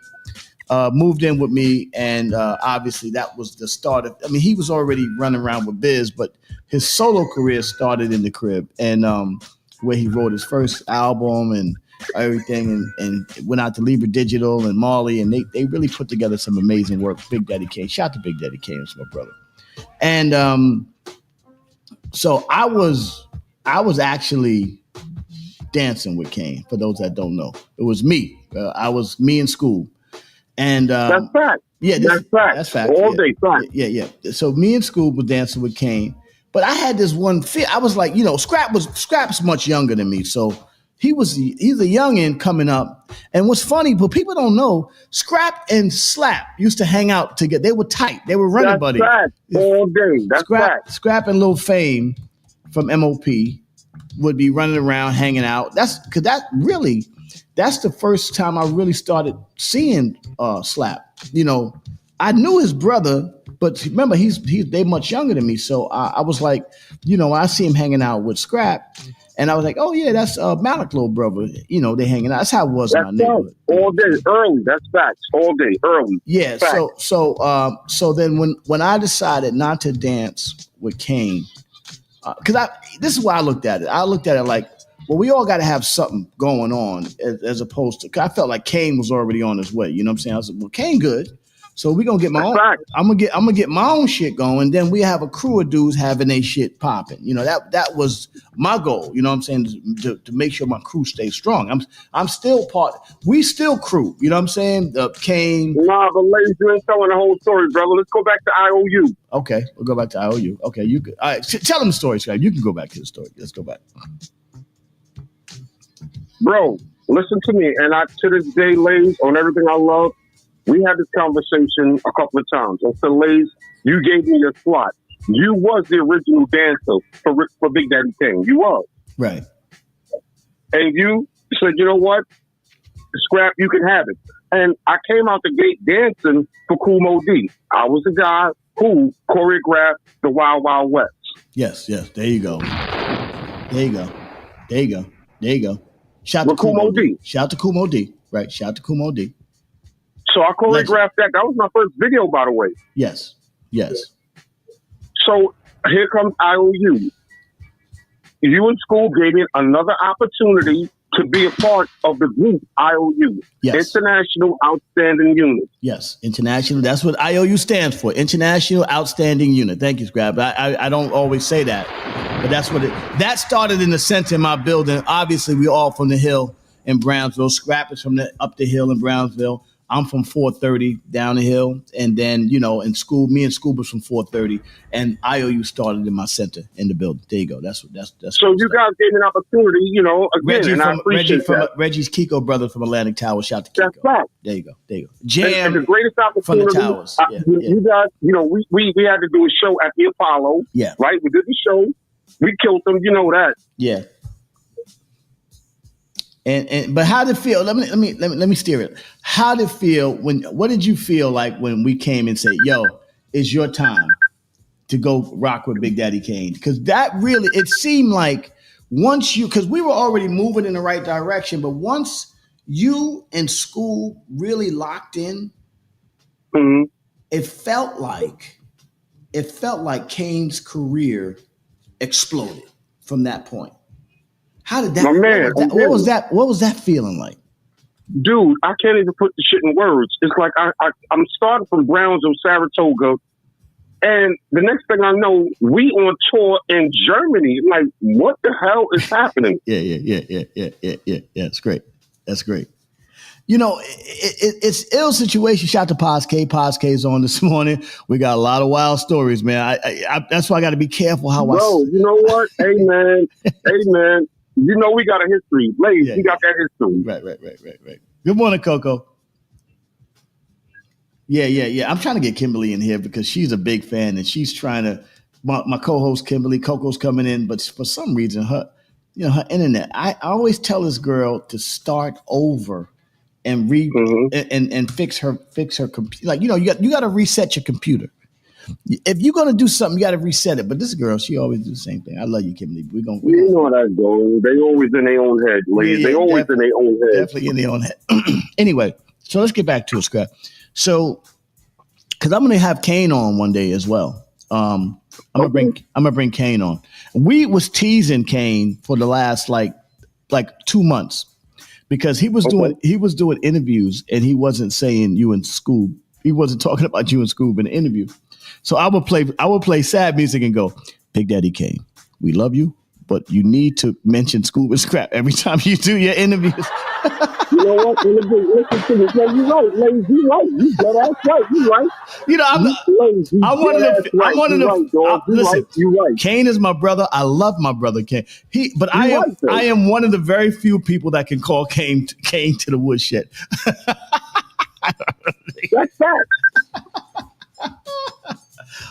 [SPEAKER 1] moved in with me, and obviously that was the start of. I mean, he was already running around with Biz, but his solo career started in the crib, and where he wrote his first album and everything, and went out to Libra Digital and Marley, and they really put together some amazing work. Big Daddy Kane, shout out to Big Daddy Kane, it's my brother, and so I was actually dancing with Kane. For those that don't know, it was me. I was me in school, and
[SPEAKER 15] that's fact.
[SPEAKER 1] Yeah, that's fact.
[SPEAKER 15] All day fact.
[SPEAKER 1] Yeah. So me in school was dancing with Kane, but I had this one fear. I was like, Scrap's much younger than me, so he's a youngin' coming up. And what's funny, but people don't know, Scrap and Slap used to hang out together. They were tight. They were running buddies.
[SPEAKER 15] All day. That's fact.
[SPEAKER 1] Scrap and Lil Fame from MOP would be running around, hanging out. That's the first time I really started seeing Slap. I knew his brother, but remember, they much younger than me. So I was like, I see him hanging out with Scrap. And I was like, oh, yeah, that's Malik, little brother. They hanging out. That's how it was in my neighborhood.
[SPEAKER 15] All day, early. That's facts. All day, early.
[SPEAKER 1] Yeah.
[SPEAKER 15] Facts.
[SPEAKER 1] So then when I decided not to dance with Kane, because this is why I looked at it. I looked at it like, well, we all got to have something going on as opposed to, because I felt like Kane was already on his way. You know what I'm saying? I was like, well, Kane good. So we're gonna get my own. I'm gonna get my own shit going. Then we have a crew of dudes having their shit popping. That was my goal. You know what I'm saying? To make sure my crew stays strong. I'm still part. We still crew. You know what I'm saying? Kane.
[SPEAKER 15] Nah, but ladies, you ain't telling the whole story, brother. Let's go back to IOU.
[SPEAKER 1] Okay, we'll go back to IOU. Okay, you good? All right, tell them the story, Scott. You can go back to the story. Let's go back.
[SPEAKER 15] Bro, listen to me, and to this day, ladies, on everything I love. We had this conversation a couple of times. I said, ladies, you gave me your slot. You was the original dancer for Big Daddy Kane. You was.
[SPEAKER 1] Right.
[SPEAKER 15] And you said, you know what? Scrap, you can have it. And I came out the gate dancing for Kool Mo D. I was the guy who choreographed the Wild Wild West.
[SPEAKER 1] Yes. There you go. Shout out to Kool Mo D. Shout out to Kool Mo D. Right. Shout out to Kool Mo D.
[SPEAKER 15] So I choreographed that. That was my first video, by the way.
[SPEAKER 1] Yes.
[SPEAKER 15] So here comes IOU. You in school gave me another opportunity to be a part of the group IOU. Yes. International Outstanding Unit.
[SPEAKER 1] Yes. International. That's what IOU stands for. International Outstanding Unit. Thank you, Scrap. I don't always say that, but that's what that started in the center of my building. Obviously, we're all from the Hill in Brownsville. Scrap is from up the hill in Brownsville. I'm from 430 down the hill. And then, in school, me and school was from 430. And IOU started in my center in the building. There you go. That's
[SPEAKER 15] so you guys gave me an opportunity, again,
[SPEAKER 1] Reggie
[SPEAKER 15] and I appreciate that.
[SPEAKER 1] Reggie's Kiko brother from Atlantic Towers. Shout to Kiko.
[SPEAKER 15] That's right.
[SPEAKER 1] There you go. Jam
[SPEAKER 15] and the greatest opportunity
[SPEAKER 1] from the Towers.
[SPEAKER 15] You guys, we had to do a show at the Apollo.
[SPEAKER 1] Yeah.
[SPEAKER 15] Right? We did the show. We killed them. You know that.
[SPEAKER 1] Yeah. But how did it feel? Let me steer it. How did it feel what did you feel like when we came and said, yo, it's your time to go rock with Big Daddy Kane? Because that really, it seemed like because we were already moving in the right direction, but once you and school really locked in,
[SPEAKER 15] mm-hmm.
[SPEAKER 1] it felt like Kane's career exploded from that point. How did that?
[SPEAKER 15] My man,
[SPEAKER 1] what was that feeling like?
[SPEAKER 15] Dude, I can't even put the shit in words. It's like I'm starting from Brownsville, Saratoga, and the next thing I know, we on tour in Germany. Like, what the hell is happening?
[SPEAKER 1] Yeah. It's great. That's great. It's ill situation. Shout out to Paz K. Paz K is on this morning. We got a lot of wild stories, man. That's why I got to be careful how
[SPEAKER 15] Bro, you know what? Hey, man. You know we got a history. Ladies, we got that history.
[SPEAKER 1] Right. Good morning, Coco. Yeah. I'm trying to get Kimberly in here because she's a big fan and she's trying to. My co-host Kimberly, Coco's coming in, but for some reason her internet. I always tell this girl to start over and and fix her computer. Like you got to reset your computer. If you're gonna do something, you got to reset it. But this girl, she always do the same thing. I love you, Kimberly. We
[SPEAKER 15] know how that goes. They always in their own head, ladies. They always in their own head.
[SPEAKER 1] Definitely in their own head. Anyway, so let's get back to it, Scrap. So, because I'm gonna have Kane on one day as well. I'm gonna bring Kane on. We was teasing Kane for the last like 2 months because he was doing interviews and he wasn't saying you in school. He wasn't talking about you in school in the interview. So I would play sad music and go, Big Daddy Kane, we love you, but you need to mention Scoob and Scrap every time you do your interviews.
[SPEAKER 15] You know what? Listen to me. No, you're right, ladies. You're right. You dead ass right. You right.
[SPEAKER 1] Listen, Kane is my brother. I love my brother Kane. I am one of the very few people that can call Kane to the woodshed.
[SPEAKER 15] That's fact.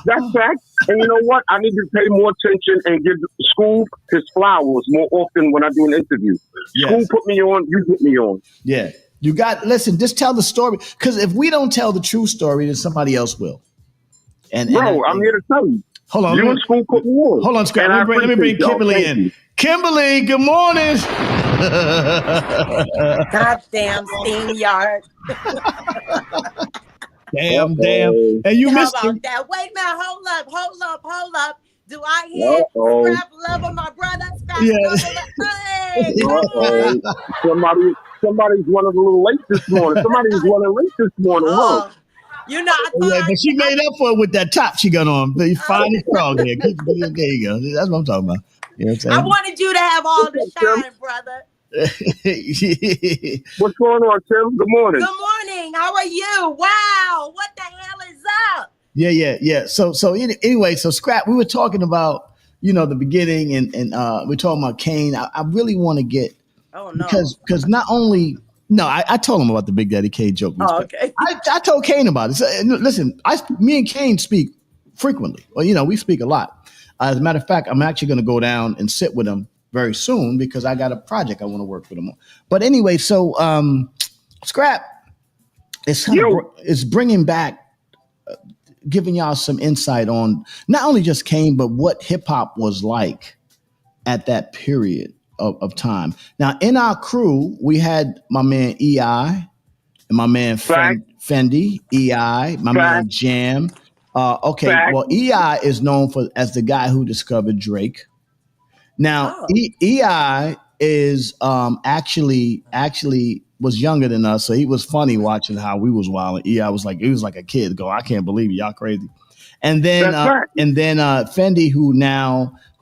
[SPEAKER 15] That's fact. And you know what? I need to pay more attention and give Scoob his flowers more often when I do an interview. Yes. Scoob put me on, you put me on.
[SPEAKER 1] Yeah. Listen, just tell the story. Because if we don't tell the true story, then somebody else will.
[SPEAKER 15] I'm here to tell you.
[SPEAKER 1] Hold on.
[SPEAKER 15] You and Scoob put me on.
[SPEAKER 1] Hold on, Scrap. Let me bring Kimberly in. Kimberly, good morning.
[SPEAKER 16] Goddamn steam yard.
[SPEAKER 1] Damn. And you missed
[SPEAKER 16] about that. Wait a minute. Hold up. Do I hear Scrap Level, my brother? Hey,
[SPEAKER 15] somebody's running a little late this morning. Huh?
[SPEAKER 16] You know,
[SPEAKER 1] but she made up for it with that top she got on. But fine and strong there. There you go. That's what I'm talking about. You know what I'm saying?
[SPEAKER 16] I wanted you to have all the shine, brother.
[SPEAKER 15] What's going on, Tim? Good morning.
[SPEAKER 16] Good morning. How are you? Wow. What the hell is up?
[SPEAKER 1] Yeah. So anyway, so Scrap, we were talking about, the beginning and we're talking about Kane. I really want to get, because not only, I told him about the Big Daddy Kane joke.
[SPEAKER 16] Oh, okay.
[SPEAKER 1] I told Kane about it. So, listen, me and Kane speak frequently. Well, we speak a lot. As a matter of fact, I'm actually going to go down and sit with him very soon because I got a project I want to work with him on. But anyway, so Scrap is bringing back, giving y'all some insight on not only just Kane, but what hip hop was like at that period of time. Now, in our crew, we had my man EI and my man Fendi, EI, my man Jam. Well, EI is known as the guy who discovered Drake. Now, EI is actually was younger than us, so he was funny watching how we was wilding. EI was like a kid. I can't believe it, y'all crazy. And then Fendi, who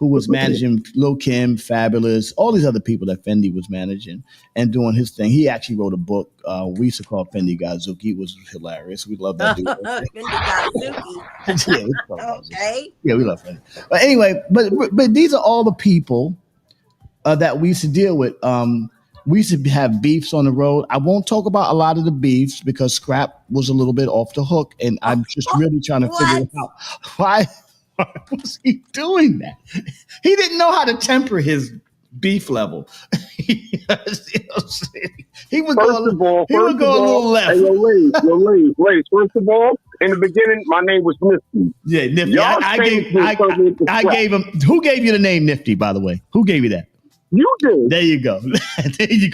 [SPEAKER 1] was managing Lil Kim, Fabulous, all these other people that Fendi was managing and doing his thing. He actually wrote a book we used to call Fendi Gazuki. It was hilarious. We love that dude.
[SPEAKER 16] Fendi Gazuki. Okay.
[SPEAKER 1] Yeah, we love Fendi. But anyway, but these are all the people that we used to deal with. We used to have beefs on the road. I won't talk about a lot of the beefs because Scrap was a little bit off the hook, and I'm just really trying to figure out why was he doing that? He didn't know how to temper his beef level. He was going a little left.
[SPEAKER 15] Hey, Lace. First of all, in the beginning, my name was Nifty.
[SPEAKER 1] Yeah, Nifty. I gave him. Who gave you the name Nifty, by the way? Who gave you that?
[SPEAKER 15] You did.
[SPEAKER 1] There you go.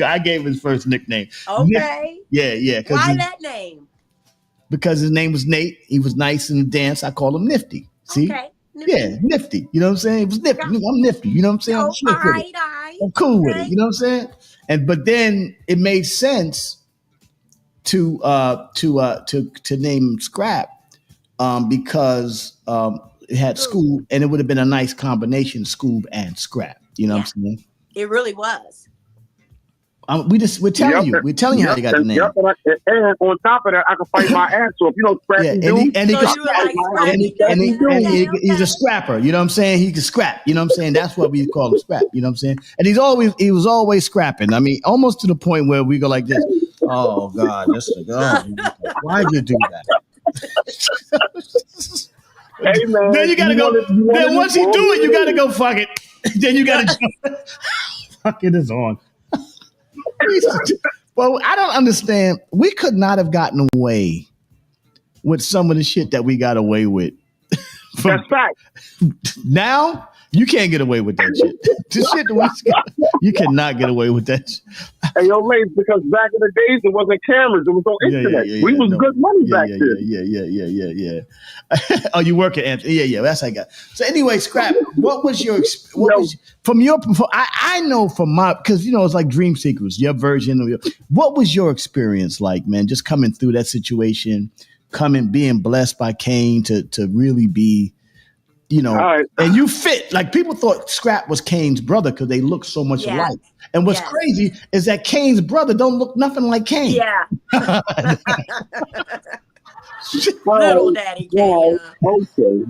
[SPEAKER 1] I gave him his first nickname.
[SPEAKER 16] Okay.
[SPEAKER 1] Yeah.
[SPEAKER 16] Why that name?
[SPEAKER 1] Because his name was Nate. He was nice in the dance. I called him Nifty. See?
[SPEAKER 16] Okay. Nifty.
[SPEAKER 1] Yeah, Nifty. You know what I'm saying? It was Nifty. I'm Nifty. You know what I'm saying? I'm sure with it. I'm cool with it. You know what I'm saying? But then it made sense to name Scrap because it had Scoob, and it would have been a nice combination, Scoob and Scrap. You know what I'm saying?
[SPEAKER 16] It really was.
[SPEAKER 1] we're telling you. We're telling you how they got the name.
[SPEAKER 15] Yep, and on top of that, I can fight my ass off. You know, scrappy
[SPEAKER 1] he's a scrapper. You know what I'm saying? He can scrap. You know what I'm saying? That's what we call him, scrap. You know what I'm saying? And he was always scrapping. I mean, almost to the point where we go like this. Oh God, why'd you do that?
[SPEAKER 15] Hey man,
[SPEAKER 1] then you gotta go. Then once he do it, you gotta go. Fuck it. Then you gotta. Fuck it is on. Well, I don't understand. We could not have gotten away with some of the shit that we got away with.
[SPEAKER 15] That's fact.
[SPEAKER 1] Now you can't get away with that shit. This shit you cannot get away with that shit.
[SPEAKER 15] Hey, yo, ladies, because back in the days it wasn't cameras, it was on internet. We was good money back then.
[SPEAKER 1] Yeah. Oh, you work at Anthony? Yeah. That's how I got. So anyway, Scrap. What was your I know from my, because you know it's like Dream Seekers, your version of what was your experience like, man? Just coming through that situation, being blessed by Kane to really be. You know, and you fit, like people thought Scrap was Kane's brother because they look so much alike. And what's crazy is that Kane's brother don't look nothing like Kane.
[SPEAKER 16] Yeah. Little Daddy Kane.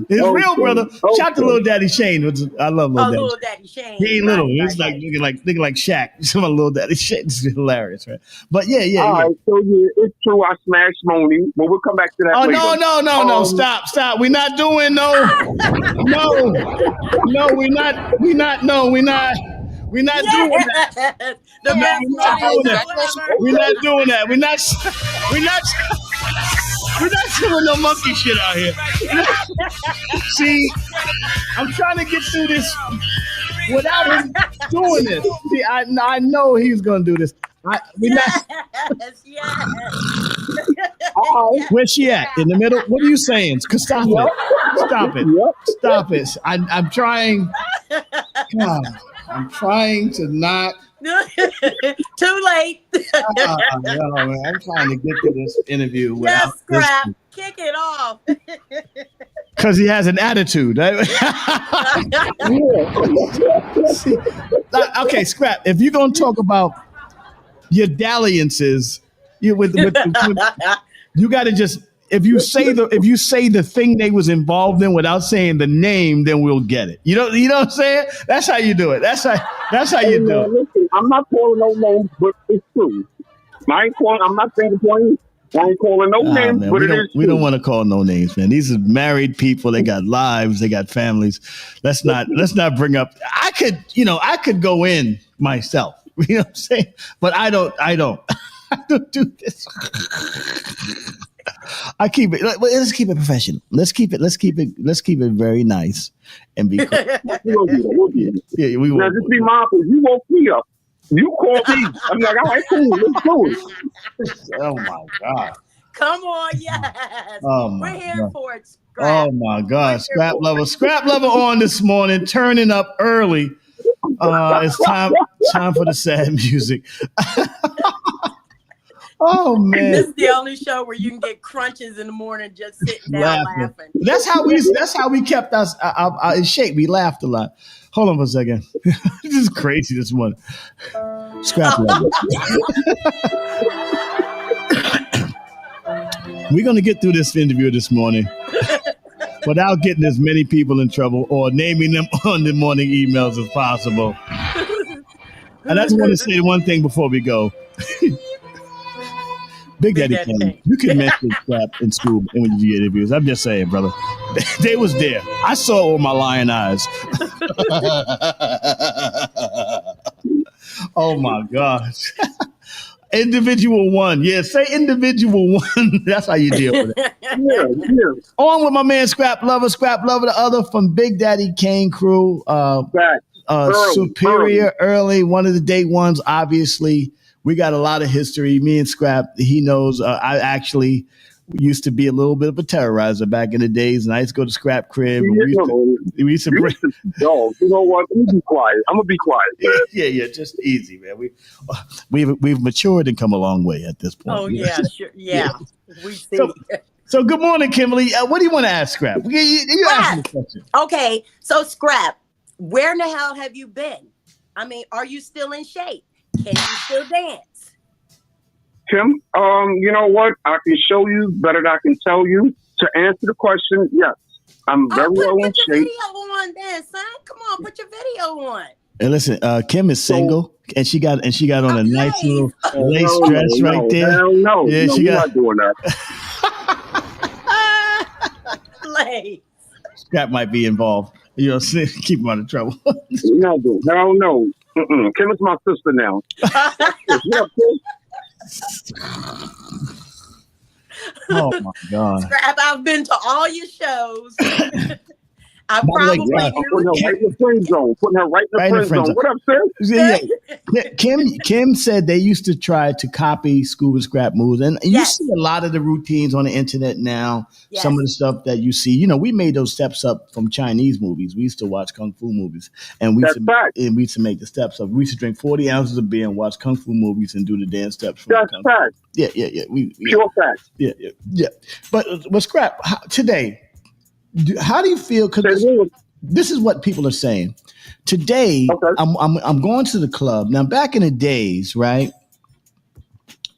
[SPEAKER 1] His real brother. Shout out to Little Daddy Shane. I love
[SPEAKER 16] Little Daddy Shane.
[SPEAKER 1] He ain't little. It's like looking like Shaq. Some of Little Daddy Shane is hilarious, right? But yeah.
[SPEAKER 15] All right, so it's true. I smashed Moni, but we'll come back to that.
[SPEAKER 1] Oh
[SPEAKER 15] later.
[SPEAKER 1] No! Stop! We're not doing no. We're not doing that. We're not doing that. We're not doing no monkey shit out here. See, I'm trying to get through this without him doing this. See, I know he's gonna do this.
[SPEAKER 16] Yes.
[SPEAKER 1] Where's she at? In the middle? What are you saying? Stop it. I'm trying. God, I'm trying to not.
[SPEAKER 16] Too late.
[SPEAKER 1] No, man. I'm trying to get to this interview.
[SPEAKER 16] Yes, Scrap. Kick it off.
[SPEAKER 1] Because he has an attitude. See, okay, Scrap. If you're gonna talk about your dalliances, you got to just if you say the thing they was involved in without saying the name, then we'll get it. You know what I'm saying? That's how you do it. That's how you do it.
[SPEAKER 15] Listen, I'm not calling no names, but it's true. I'm not saying the point. I ain't calling no names,
[SPEAKER 1] man,
[SPEAKER 15] but it is true.
[SPEAKER 1] We don't want to call no names, man. These are married people. They got lives. They got families. Let's not bring up. I could go in myself. You know what I'm saying? But I don't do this. I keep it. Let's keep it professional. Let's keep it very nice and be cool.
[SPEAKER 15] We'll do that. Yeah, we will. Now just be mindful. You woke me up. You called me. I'm like, all right, cool. Let's do it.
[SPEAKER 1] Oh my God.
[SPEAKER 16] Come on, yes. We're here for it.
[SPEAKER 1] Scrap. Oh my God, Scrap Lover on this morning, turning up early. It's time for the sad music. Oh man,
[SPEAKER 16] this is the only show where you can get crunches in the morning just sitting down laughing.
[SPEAKER 1] That's how we kept us in shape. We laughed a lot. Hold on for a second. This is crazy this morning. Scrap Lover. We're gonna get through this interview this morning without getting as many people in trouble or naming them on the morning emails as possible. And I just want to say one thing before we go. Big Daddy Kane, you can mention Scrap in school and when you get interviews. I'm just saying, brother. They was there. I saw it with my lion eyes. Oh my gosh. Individual one. Yeah, say individual one. That's how you deal with it. Yeah. On with my man Scrap Lover, the other from Big Daddy Kane crew. Superior early, one of the day ones, obviously. We got a lot of history. Me and Scrap, he knows I actually used to be a little bit of a terrorizer back in the days, and I used to go to Scrap crib. And we used to bring.
[SPEAKER 15] Yo, you know what? Let me be quiet. I'm gonna be quiet. Man.
[SPEAKER 1] Yeah, just easy, man. We've matured and come a long way at this point.
[SPEAKER 16] Oh yeah, sure, yeah. We see.
[SPEAKER 1] So good morning, Kimberly. What do you want to ask Scrap? You ask me a question.
[SPEAKER 16] Okay, so Scrap, where in the hell have you been? I mean, are you still in shape? Can you still dance?
[SPEAKER 15] Tim, you know what? I can show you better than I can tell you. To answer the question, yes. I'm very well in
[SPEAKER 16] Put your
[SPEAKER 15] shape.
[SPEAKER 16] video on then, son. Come on, put your video on.
[SPEAKER 1] And listen, Kim is single, and she got on a nice little lace dress right there.
[SPEAKER 15] Hell no.
[SPEAKER 1] Yeah,
[SPEAKER 15] no,
[SPEAKER 1] she
[SPEAKER 15] we're
[SPEAKER 1] got.
[SPEAKER 15] not doing that.
[SPEAKER 16] Lace.
[SPEAKER 1] Scrap might be involved. You know, keep him out of trouble.
[SPEAKER 15] We're not doing. Hell no. Kim is my sister now.
[SPEAKER 1] Oh my God.
[SPEAKER 16] Scrap, I've been to all your shows. I
[SPEAKER 15] Putting her right in the friend zone. Putting her right in the friend zone. What up, sis?
[SPEAKER 1] Yeah. Kim said they used to try to copy Scuba Scrap moves, and you see a lot of the routines on the internet now.
[SPEAKER 16] Yes.
[SPEAKER 1] Some of the stuff that you see, you know, we made those steps up from Chinese movies. We used to watch kung fu movies, and we used to make the steps up. We used to drink 40 ounces of beer and watch kung fu movies and do the dance steps.
[SPEAKER 15] That's fact.
[SPEAKER 1] Yeah.
[SPEAKER 15] Pure fact.
[SPEAKER 1] Yeah. But Scrap today. How do you feel? Because this is what people are saying today. I'm going to the club now. Back in the days, right?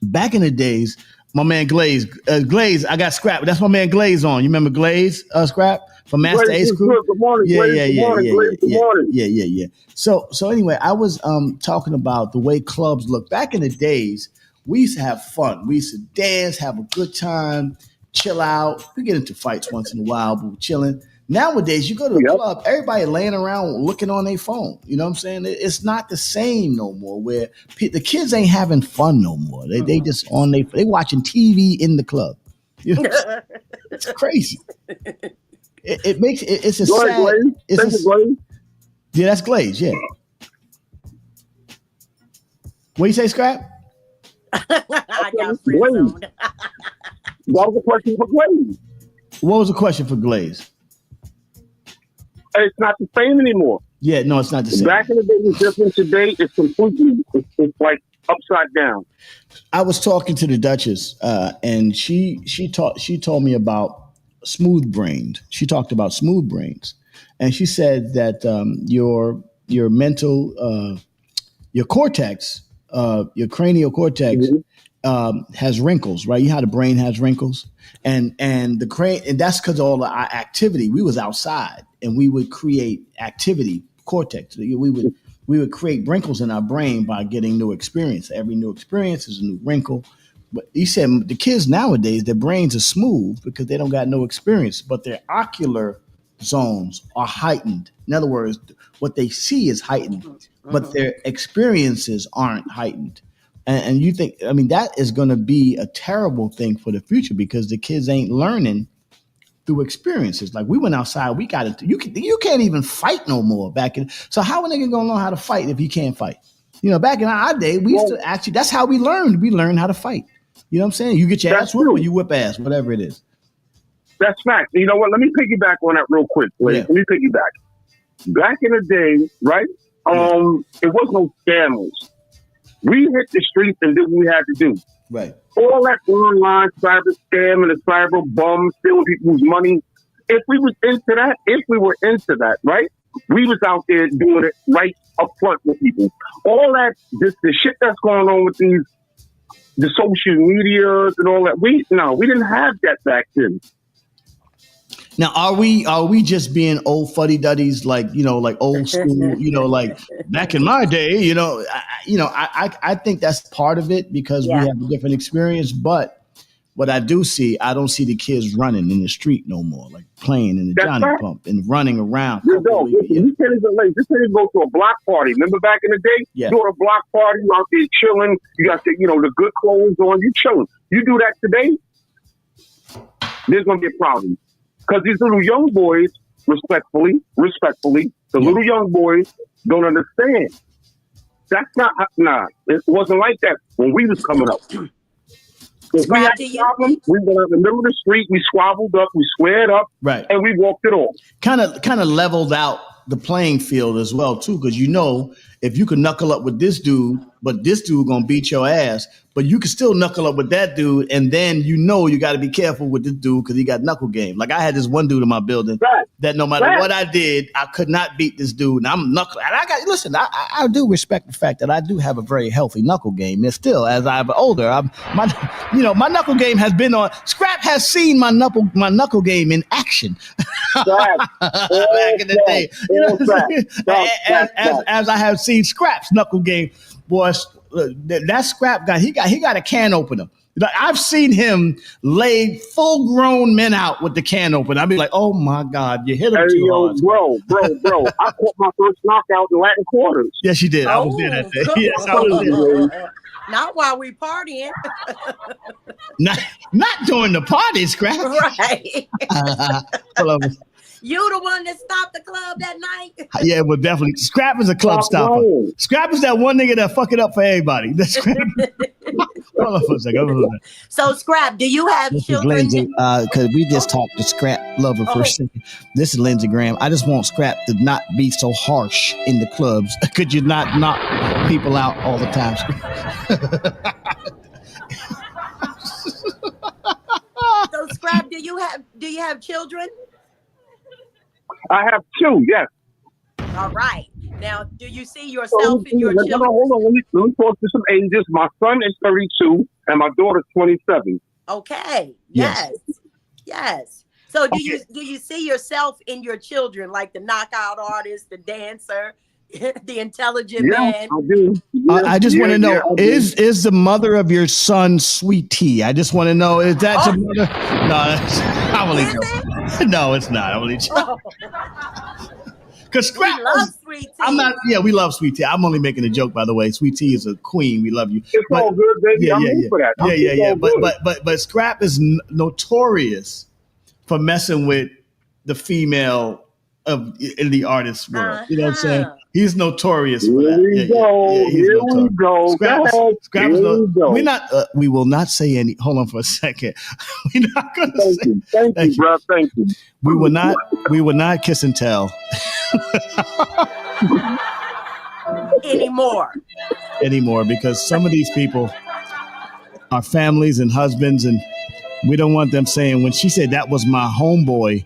[SPEAKER 1] Back in the days, my man Glaze, I got Scrap. That's my man Glaze on. You remember Glaze, Scrap from Master Ace Crew?
[SPEAKER 15] Good morning, Glaze. Good morning.
[SPEAKER 1] Yeah. So anyway, I was talking about the way clubs look back in the days. We used to have fun. We used to dance, have a good time. Chill out. We get into fights once in a while, but we're chilling. Nowadays, you go to the club, everybody laying around looking on their phone. You know what I'm saying? It's not the same no more. Where the kids ain't having fun no more. They just on they watching TV in the club. You know, it's crazy. It makes it's a sad.
[SPEAKER 15] Glaze.
[SPEAKER 1] Yeah, that's Glaze. Yeah. What you say, Scrap?
[SPEAKER 16] I got friend.
[SPEAKER 15] What was the question for Glaze?
[SPEAKER 1] What was the question for Glaze?
[SPEAKER 15] It's not the same anymore.
[SPEAKER 1] Yeah, no, it's not the same.
[SPEAKER 15] Back in the day, it was different. Today, it's completely, it's like upside down.
[SPEAKER 1] I was talking to the Duchess, and she told me about smooth brains. She talked about smooth brains, and she said that your mental, your cortex, your cranial cortex. Has wrinkles, right? You know how the brain has wrinkles, and that's because of all of our activity. We was outside, and we would create activity cortex. We would create wrinkles in our brain by getting new experience. Every new experience is a new wrinkle. But he said the kids nowadays, their brains are smooth because they don't got no experience, but their ocular zones are heightened. In other words, what they see is heightened, but their experiences aren't heightened. And you think, I mean, that is going to be a terrible thing for the future because the kids ain't learning through experiences. Like we went outside, we got it. You can't even fight no more back in. So how are they going to learn how to fight if you can't fight? You know, back in our day, we used to actually, that's how we learned. We learned how to fight. You know what I'm saying? You get your ass whooped or you whip ass, whatever it is.
[SPEAKER 15] That's fact. You know what? Let me piggyback on that real quick. Yeah. Let me piggyback. Back in the day, right? It was no scammers. We hit the streets and did what we had to do.
[SPEAKER 1] Right.
[SPEAKER 15] All that online cyber scam and the cyber bums stealing people's money. If we were into that, right? We was out there doing it right up front with people. All that, the shit that's going on with the social medias and all that. We didn't have that back then.
[SPEAKER 1] Now, are we just being old fuddy-duddies, like old school, like back in my day, I think that's part of it because we have a different experience. But what I don't see the kids running in the street no more, like playing in the Johnny Pump and running around.
[SPEAKER 15] You can't even go to a block party. Remember back in the day?
[SPEAKER 1] Yeah.
[SPEAKER 15] You go to a block party, you out there chilling, you got the good clothes on, you chilling. You do that today, there's going to be a problem. Because these little young boys, respectfully, little young boys don't understand. That's not, it wasn't like that when we was coming up. If we had a problem, we went out in the middle of the street, we squabbled up, we squared up,
[SPEAKER 1] right,
[SPEAKER 15] and we walked it off.
[SPEAKER 1] Kind of leveled out the playing field as well, too, because if you can knuckle up with this dude, but this dude gonna beat your ass, but you can still knuckle up with that dude, and then you got to be careful with this dude because he got knuckle game. Like I had this one dude in my building that no matter what I did, I could not beat this dude, and I'm knuckle. And I do respect the fact that I do have a very healthy knuckle game. And still, as I'm older, my knuckle game has been on. Scrap has seen my knuckle game in action back in the day. As I have seen Scrap's knuckle game, boys. That Scrap guy, he got a can opener. Like, I've seen him lay full-grown men out with the can opener. I'd be like, "Oh my God, you hit him too hard."
[SPEAKER 15] Bro! I caught my first knockout in Latin quarters.
[SPEAKER 1] Yes, you did. I was there that day. Yes, I was there.
[SPEAKER 16] Not while we partying.
[SPEAKER 1] not during the party, Scrap.
[SPEAKER 16] Right.
[SPEAKER 1] Hello.
[SPEAKER 16] You the one that stopped the club that night?
[SPEAKER 1] Yeah, well, definitely. Scrap is a club stopper. Scrap is that one nigga that fuck it up for everybody. Hold on for a second.
[SPEAKER 16] So, Scrap, do you have children?
[SPEAKER 1] Lindsay, because we just talked to Scrap Lover for a second. This is Lindsey Graham. I just want Scrap to not be so harsh in the clubs. Could you not knock people out all the time?
[SPEAKER 16] So, Scrap, do you have children?
[SPEAKER 15] I have 2, yes.
[SPEAKER 16] All right. Now, do you see yourself in your children?
[SPEAKER 15] Hold on. Let me talk to some ages. My son is 32 and my daughter's 27.
[SPEAKER 16] Okay. Yes. So do you see yourself in your children, like the knockout artist, the dancer, the intelligent man?
[SPEAKER 15] I do.
[SPEAKER 1] I just want to know, is the mother of your son Sweet Tea? I just want to know, is that your mother? No, I'm only joking. No, it's not. I'm only joking. Because Scrap,
[SPEAKER 16] we love Sweet Tea.
[SPEAKER 1] I'm not. Yeah, we love Sweet Tea. I'm only making a joke, by the way. Sweet Tea is a queen. We love you.
[SPEAKER 15] It's all good, baby.
[SPEAKER 1] Yeah,
[SPEAKER 15] I'm in for that.
[SPEAKER 1] Yeah. But Scrap is notorious for messing with the female in the artist world. You know what I'm saying? He's notorious for that.
[SPEAKER 15] Here we go.
[SPEAKER 1] Scrap is we're not. We will not say any. Hold on for a second. We're not going to say.
[SPEAKER 15] Thank you, bro. Thank you.
[SPEAKER 1] We will not. We will not kiss and tell
[SPEAKER 16] anymore,
[SPEAKER 1] because some of these people are families and husbands, and we don't want them saying when she said that was my homeboy.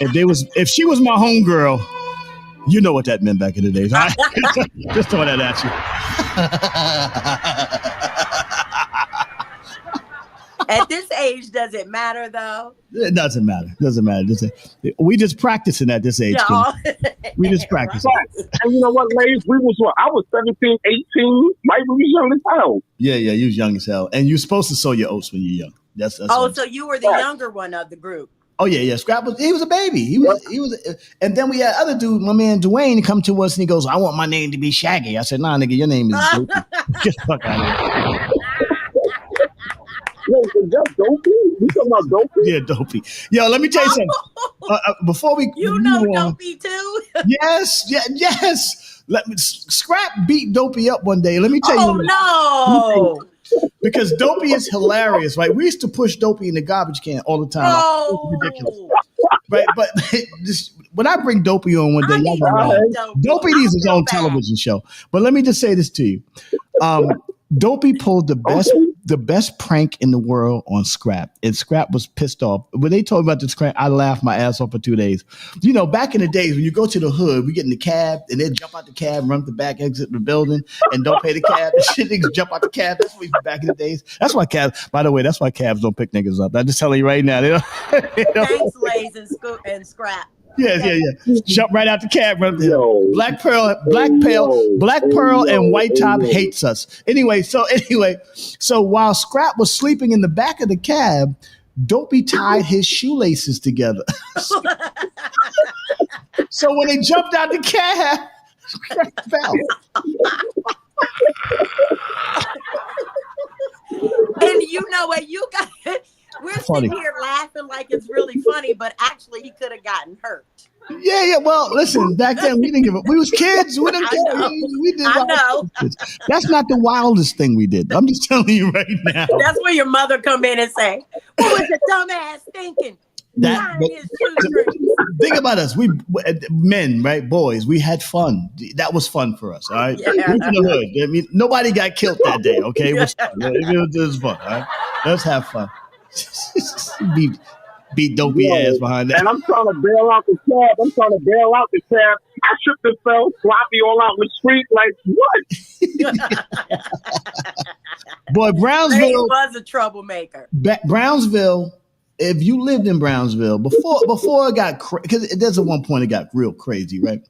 [SPEAKER 1] If she was my homegirl, you know what that meant back in the days. Right? Just throw that at you.
[SPEAKER 16] At this age, does it matter though?
[SPEAKER 1] It doesn't matter. We just practicing at this age.
[SPEAKER 16] No.
[SPEAKER 1] We just practice.
[SPEAKER 15] And you know what, ladies? I was 17, 18. Mike was young as hell.
[SPEAKER 1] Yeah, you was young as hell. And you're supposed to sow your oats when you're young. That's
[SPEAKER 16] so you were the younger one of the group.
[SPEAKER 1] Oh yeah. Scrap he was a baby. He was, and then we had other dude, my man Dwayne, come to us and he goes, "I want my name to be Shaggy." I said, "Nah, nigga, your name is Dopey." Get the fuck out of here.
[SPEAKER 15] Yo, is that Dopey? You talking about Dopey?
[SPEAKER 1] Yeah, Dopey. Yo, let me tell you something. Before we
[SPEAKER 16] Dopey too?
[SPEAKER 1] Yes. Scrap beat Dopey up one day. Let me tell you.
[SPEAKER 16] Oh no.
[SPEAKER 1] Because Dopey is hilarious, right? We used to push Dopey in the garbage can all the time.
[SPEAKER 16] Oh.
[SPEAKER 1] It's ridiculous. Right, but when I bring Dopey on one day, Dopey needs his own television show. But let me just say this to you. Dopey pulled the best prank in the world on Scrap, and Scrap was pissed off. When they told me about this prank, I laughed my ass off for 2 days. You know, back in the days when you go to the hood, we get in the cab and they jump out the cab, run the back exit of the building, and don't pay the cab. Shit, niggas jump out the cab. That's what we did back in the days. That's why cabs. By the way, that's why cabs don't pick niggas up. I'm just telling you right now.
[SPEAKER 16] Thanks, Lays and Scrap.
[SPEAKER 1] Yeah. Jump right out the cab. Black Pearl and White Top hates us. Anyway, so while Scrap was sleeping in the back of the cab, Dopey tied his shoelaces together. So when they jumped out the cab, Scrap fell.
[SPEAKER 16] And you know what? We're sitting here laughing like it's really funny, but actually he could have gotten hurt.
[SPEAKER 1] Yeah. Well, listen, back then we didn't give up. We was kids. We didn't care. We did.
[SPEAKER 16] I know.
[SPEAKER 1] That's not the wildest thing we did. I'm just telling you right now.
[SPEAKER 16] That's where your mother come in and say, "What was your dumb ass thinking?"
[SPEAKER 1] Think about us. We men, right? Boys. We had fun. That was fun for us. All right.
[SPEAKER 16] Yeah.
[SPEAKER 1] We from the hood. I mean, nobody got killed that day. Okay, it was fun. It was fun. All right. Let's have fun. beat dopey ass behind that.
[SPEAKER 15] And I'm trying to bail out the cab. I tripped and fell, sloppy all out in the street. Like, what?
[SPEAKER 1] Boy, Brownsville
[SPEAKER 16] He was a troublemaker.
[SPEAKER 1] Brownsville. If you lived in Brownsville before it got because there's at one point it got real crazy, right?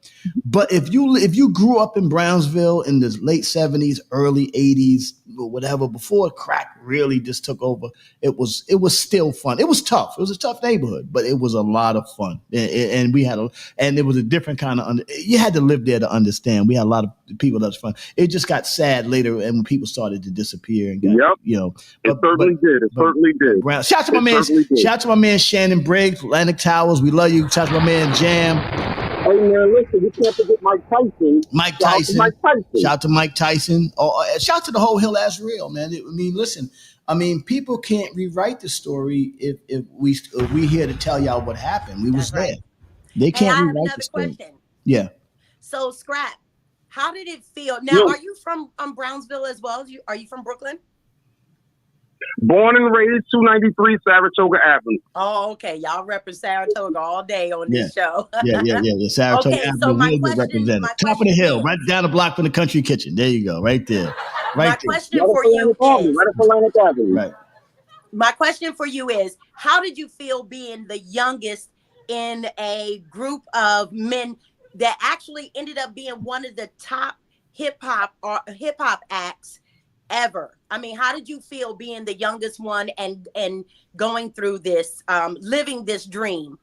[SPEAKER 1] But if you grew up in Brownsville in the late 70s, early 80s, or whatever, before crack really just took over, it was still fun. It was tough. It was a tough neighborhood, but it was a lot of fun, and it was a different kind of. You had to live there to understand. We had a lot of people that was fun. It just got sad later, and when people started to disappear and got,
[SPEAKER 15] it certainly did.
[SPEAKER 1] Shout out to my man Shannon Briggs, Atlantic Towers. We love you. Shout out to my man Jam.
[SPEAKER 15] Hey man, listen, we can't forget Mike Tyson. Shout out to Mike Tyson.
[SPEAKER 1] Shout out to the whole Hill As Real, man. Listen. People can't rewrite the story if we here to tell y'all what happened. We was there. They can't rewrite the story. Question. Yeah.
[SPEAKER 16] So Scrap, how did it feel? Now, are you from Brownsville as well? Are you from Brooklyn?
[SPEAKER 15] Born and raised 293 Saratoga Avenue.
[SPEAKER 16] Oh, okay. Y'all represent Saratoga all day on this show.
[SPEAKER 1] Yeah. Saratoga Avenue,
[SPEAKER 16] so
[SPEAKER 1] real good represented. Top of the hill, right down the block from the Country Kitchen. There you go, right there.
[SPEAKER 16] My question for you is,
[SPEAKER 1] right.
[SPEAKER 16] My question for you is, how did you feel being the youngest in a group of men that actually ended up being one of the top hip hop acts ever? How did you feel being the youngest one and going through this, living this dream?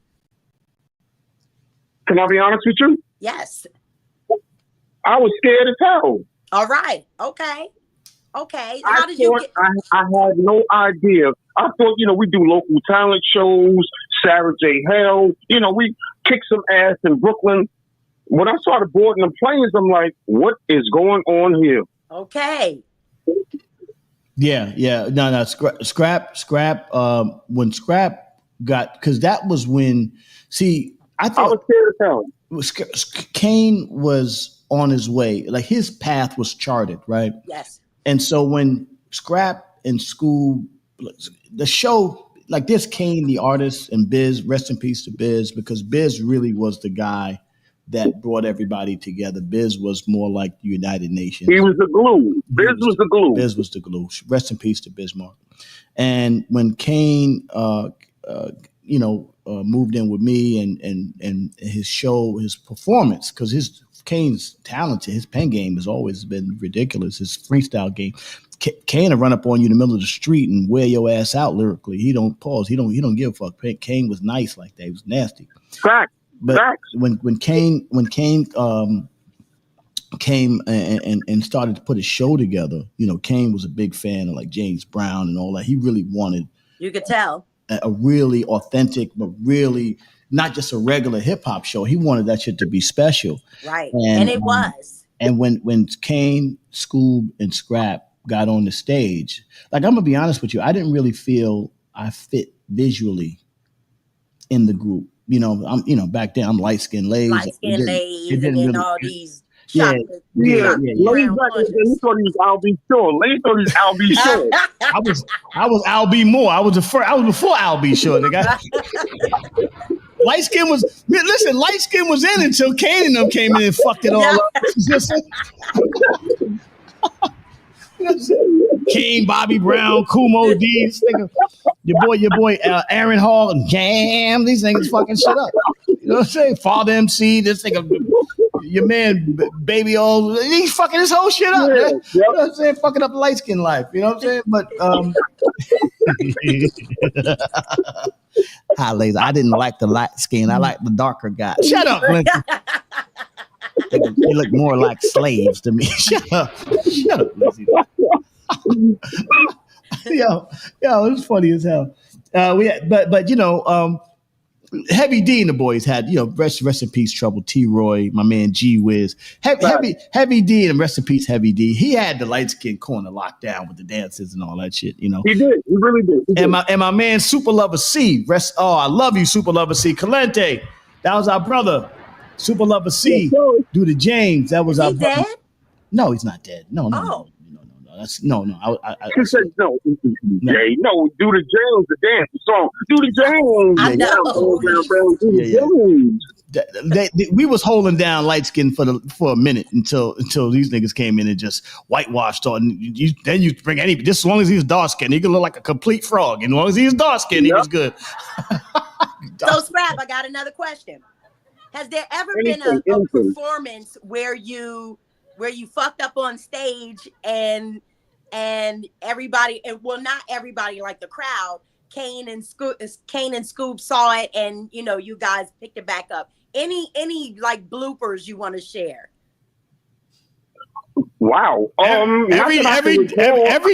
[SPEAKER 15] Can I be honest with you?
[SPEAKER 16] Yes.
[SPEAKER 15] I was scared as hell.
[SPEAKER 16] All right. Okay.
[SPEAKER 15] I had no idea. I thought, we do local talent shows, Sarah J. Hell. We kick some ass in Brooklyn. When I started boarding the planes, I'm like, what is going on here?
[SPEAKER 16] Okay.
[SPEAKER 1] Yeah. No. Scrap. When Scrap got, because that was when. See, I thought
[SPEAKER 15] I was scared as hell.
[SPEAKER 1] Kane was on his way, like his path was charted, right?
[SPEAKER 16] Yes.
[SPEAKER 1] And so when Scrap and School, the show, like this, Kane the artist and Biz, rest in peace to Biz, because Biz really was the guy that brought everybody together. Biz was more like the United Nations.
[SPEAKER 15] He was the glue. Biz was the glue.
[SPEAKER 1] Biz was the glue. Rest in peace to Bismarck. And when Kane, moved in with me and his show, his performance, because Kane's talented. His pen game has always been ridiculous. His freestyle game. Kane will run up on you in the middle of the street and wear your ass out lyrically. He don't pause. He don't give a fuck. Kane was nice like that. He was nasty.
[SPEAKER 15] Fact.
[SPEAKER 1] But when Kane came and started to put his show together, Kane was a big fan of like James Brown and all that. He really wanted.
[SPEAKER 16] You could tell.
[SPEAKER 1] A really authentic, but really not just a regular hip hop show. He wanted that shit to be special.
[SPEAKER 16] Right. And it was.
[SPEAKER 1] And when Kane, Scoob, and Scrap got on the stage, like I'm gonna be honest with you, I didn't really feel I fit visually in the group. Back then I'm light skinned Lays.
[SPEAKER 16] And then really, all these
[SPEAKER 15] Yeah. Lays back then, he thought he was Al B. Shaw. Lays thought he was Al B. Shaw.
[SPEAKER 1] I was Al B. Moore. I was before Al B. Shaw. The guy. Light skin was in until Kane and them came in and fucked it all up. Kane, Bobby Brown, Kumo D, your boy Aaron Hall and Jam. These niggas fucking shit up. You know what I'm saying? Father MC, this nigga, your man Baby O, he's fucking this whole shit up. Man. You know what I'm saying? Fucking up the light skin life. You know what I'm saying? But hi, ladies. I didn't like the light skin. I like the darker guy. Shut up, Lincoln. They look more like slaves to me. Shut up, Lizzie. Yo, it's funny as hell. Heavy D and the boys had, rest in peace, Trouble T. Roy, my man G Wiz. Heavy D and rest in peace, Heavy D. He had the light skin corner locked down with the dances and all that shit,
[SPEAKER 15] He did. He really did.
[SPEAKER 1] And my man Super Lover C. I love you, Super Lover C. Calente. That was our brother. Super Lover C. Do the James. That was our brother.
[SPEAKER 16] Dead?
[SPEAKER 1] No, he's not dead. No. That's no.
[SPEAKER 15] She said no. Jay, no. Do the James, the dance song. Do the James.
[SPEAKER 16] I know.
[SPEAKER 1] We was holding down light skin for a minute until these niggas came in and just whitewashed on. Then you bring just as long as he's dark skinned, he could look like a complete frog. And as long as he's dark skinned, he was good.
[SPEAKER 16] So Scrap, I got another question. Has there ever been a performance where you fucked up on stage and everybody, and well, not everybody, like the crowd, Kane and Scoob saw it, and you guys picked it back up? Any like bloopers you want to share?
[SPEAKER 15] Wow.
[SPEAKER 1] Every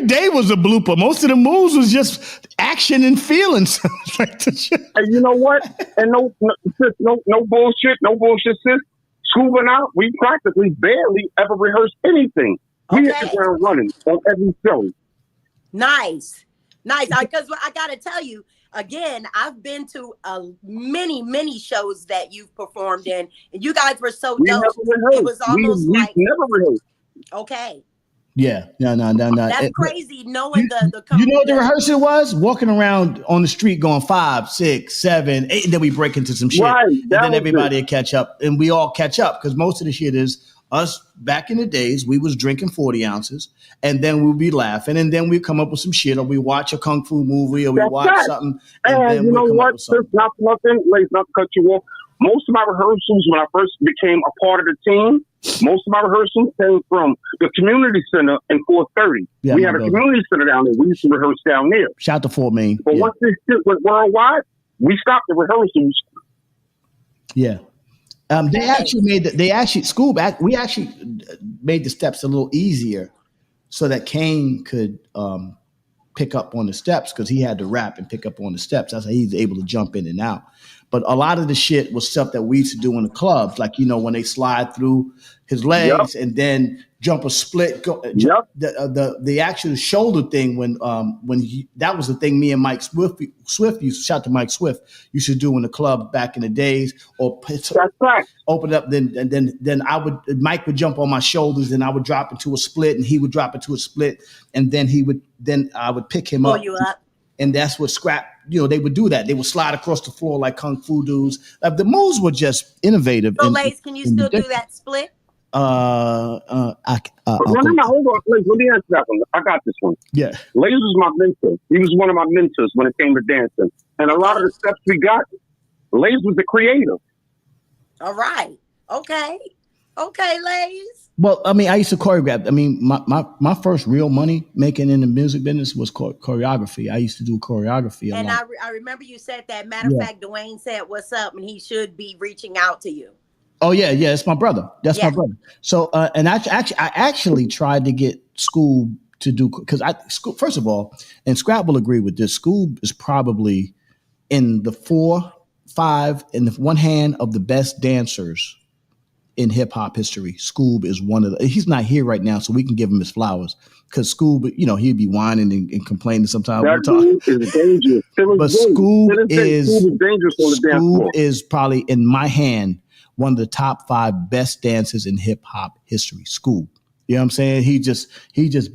[SPEAKER 1] day was a blooper. Most of the moves was just action and feelings.
[SPEAKER 15] And you know what? And no bullshit, sis. Scuba out, we practically barely ever rehearsed anything. We hit the ground running on every show.
[SPEAKER 16] Nice. Because I got to tell you, again, I've been to many shows that you've performed in, and you guys were so dope. It was almost
[SPEAKER 15] we never rehearsed.
[SPEAKER 16] Okay.
[SPEAKER 1] Yeah, no.
[SPEAKER 16] That's crazy. Knowing the
[SPEAKER 1] you know what the rehearsal was? Walking around on the street going 5, 6, 7, 8, and then we break into some shit.
[SPEAKER 15] Right,
[SPEAKER 1] and then everybody will catch up, and we all catch up because most of the shit is us. Back in the days, we was drinking 40 ounces, and then we'll be laughing, and then we come up with some shit, or we watch a kung fu movie, or we watch something.
[SPEAKER 15] And then you know what? Not nothing. Not to cut you off. Most of my rehearsals, when I first became a part of the team, most of my rehearsals came from the community center in 430.
[SPEAKER 1] Yeah,
[SPEAKER 15] we had a community center down there. We used to rehearse down there.
[SPEAKER 1] Shout out to Fort Maine.
[SPEAKER 15] But once this shit went worldwide, we stopped the rehearsals.
[SPEAKER 1] Yeah. We actually made the steps a little easier so that Kane could pick up on the steps, because he had to rap and pick up on the steps. That's how he's able to jump in and out. But a lot of the shit was stuff that we used to do in the clubs, like, when they slide through his legs and then jump a split. The actual shoulder thing, when that was the thing me and Mike Swift used to, shout to Mike Swift, used to do in the club back in the days. Or open up, then Mike would jump on my shoulders, and I would drop into a split, and he would drop into a split, and then I would pick him up.
[SPEAKER 16] Pull you up.
[SPEAKER 1] And that's what Scrap, they would do that. They would slide across the floor like kung fu dudes. The moves were just innovative.
[SPEAKER 16] So, Lace, can you still do that split?
[SPEAKER 15] Hold on. Let me answer that one. I got this one.
[SPEAKER 1] Yeah.
[SPEAKER 15] Lace was my mentor. He was one of my mentors when it came to dancing. And a lot of the steps we got, Lace was the creator.
[SPEAKER 16] All right. Okay, Lace.
[SPEAKER 1] Well, I mean, I used to choreograph. I mean, my first real money making in the music business was choreography. I used to do choreography.
[SPEAKER 16] And I remember you said that. Matter of fact, Dwayne said, "What's up?" and he should be reaching out to you.
[SPEAKER 1] Oh yeah, it's my brother. That's my brother. So, and I actually tried to get Scoob to do, because first of all, and Scrap will agree with this. Scoob is probably in the 4, 5 in the one hand of the best dancers in hip hop history. Scoob is one of he's not here right now, so we can give him his flowers, because Scoob, he'd be whining and complaining sometimes.
[SPEAKER 15] That dude is dangerous.
[SPEAKER 1] But Scoob is probably, in my hand, one of the top 5 best dancers in hip hop history. Scoob. You know what I'm saying? He just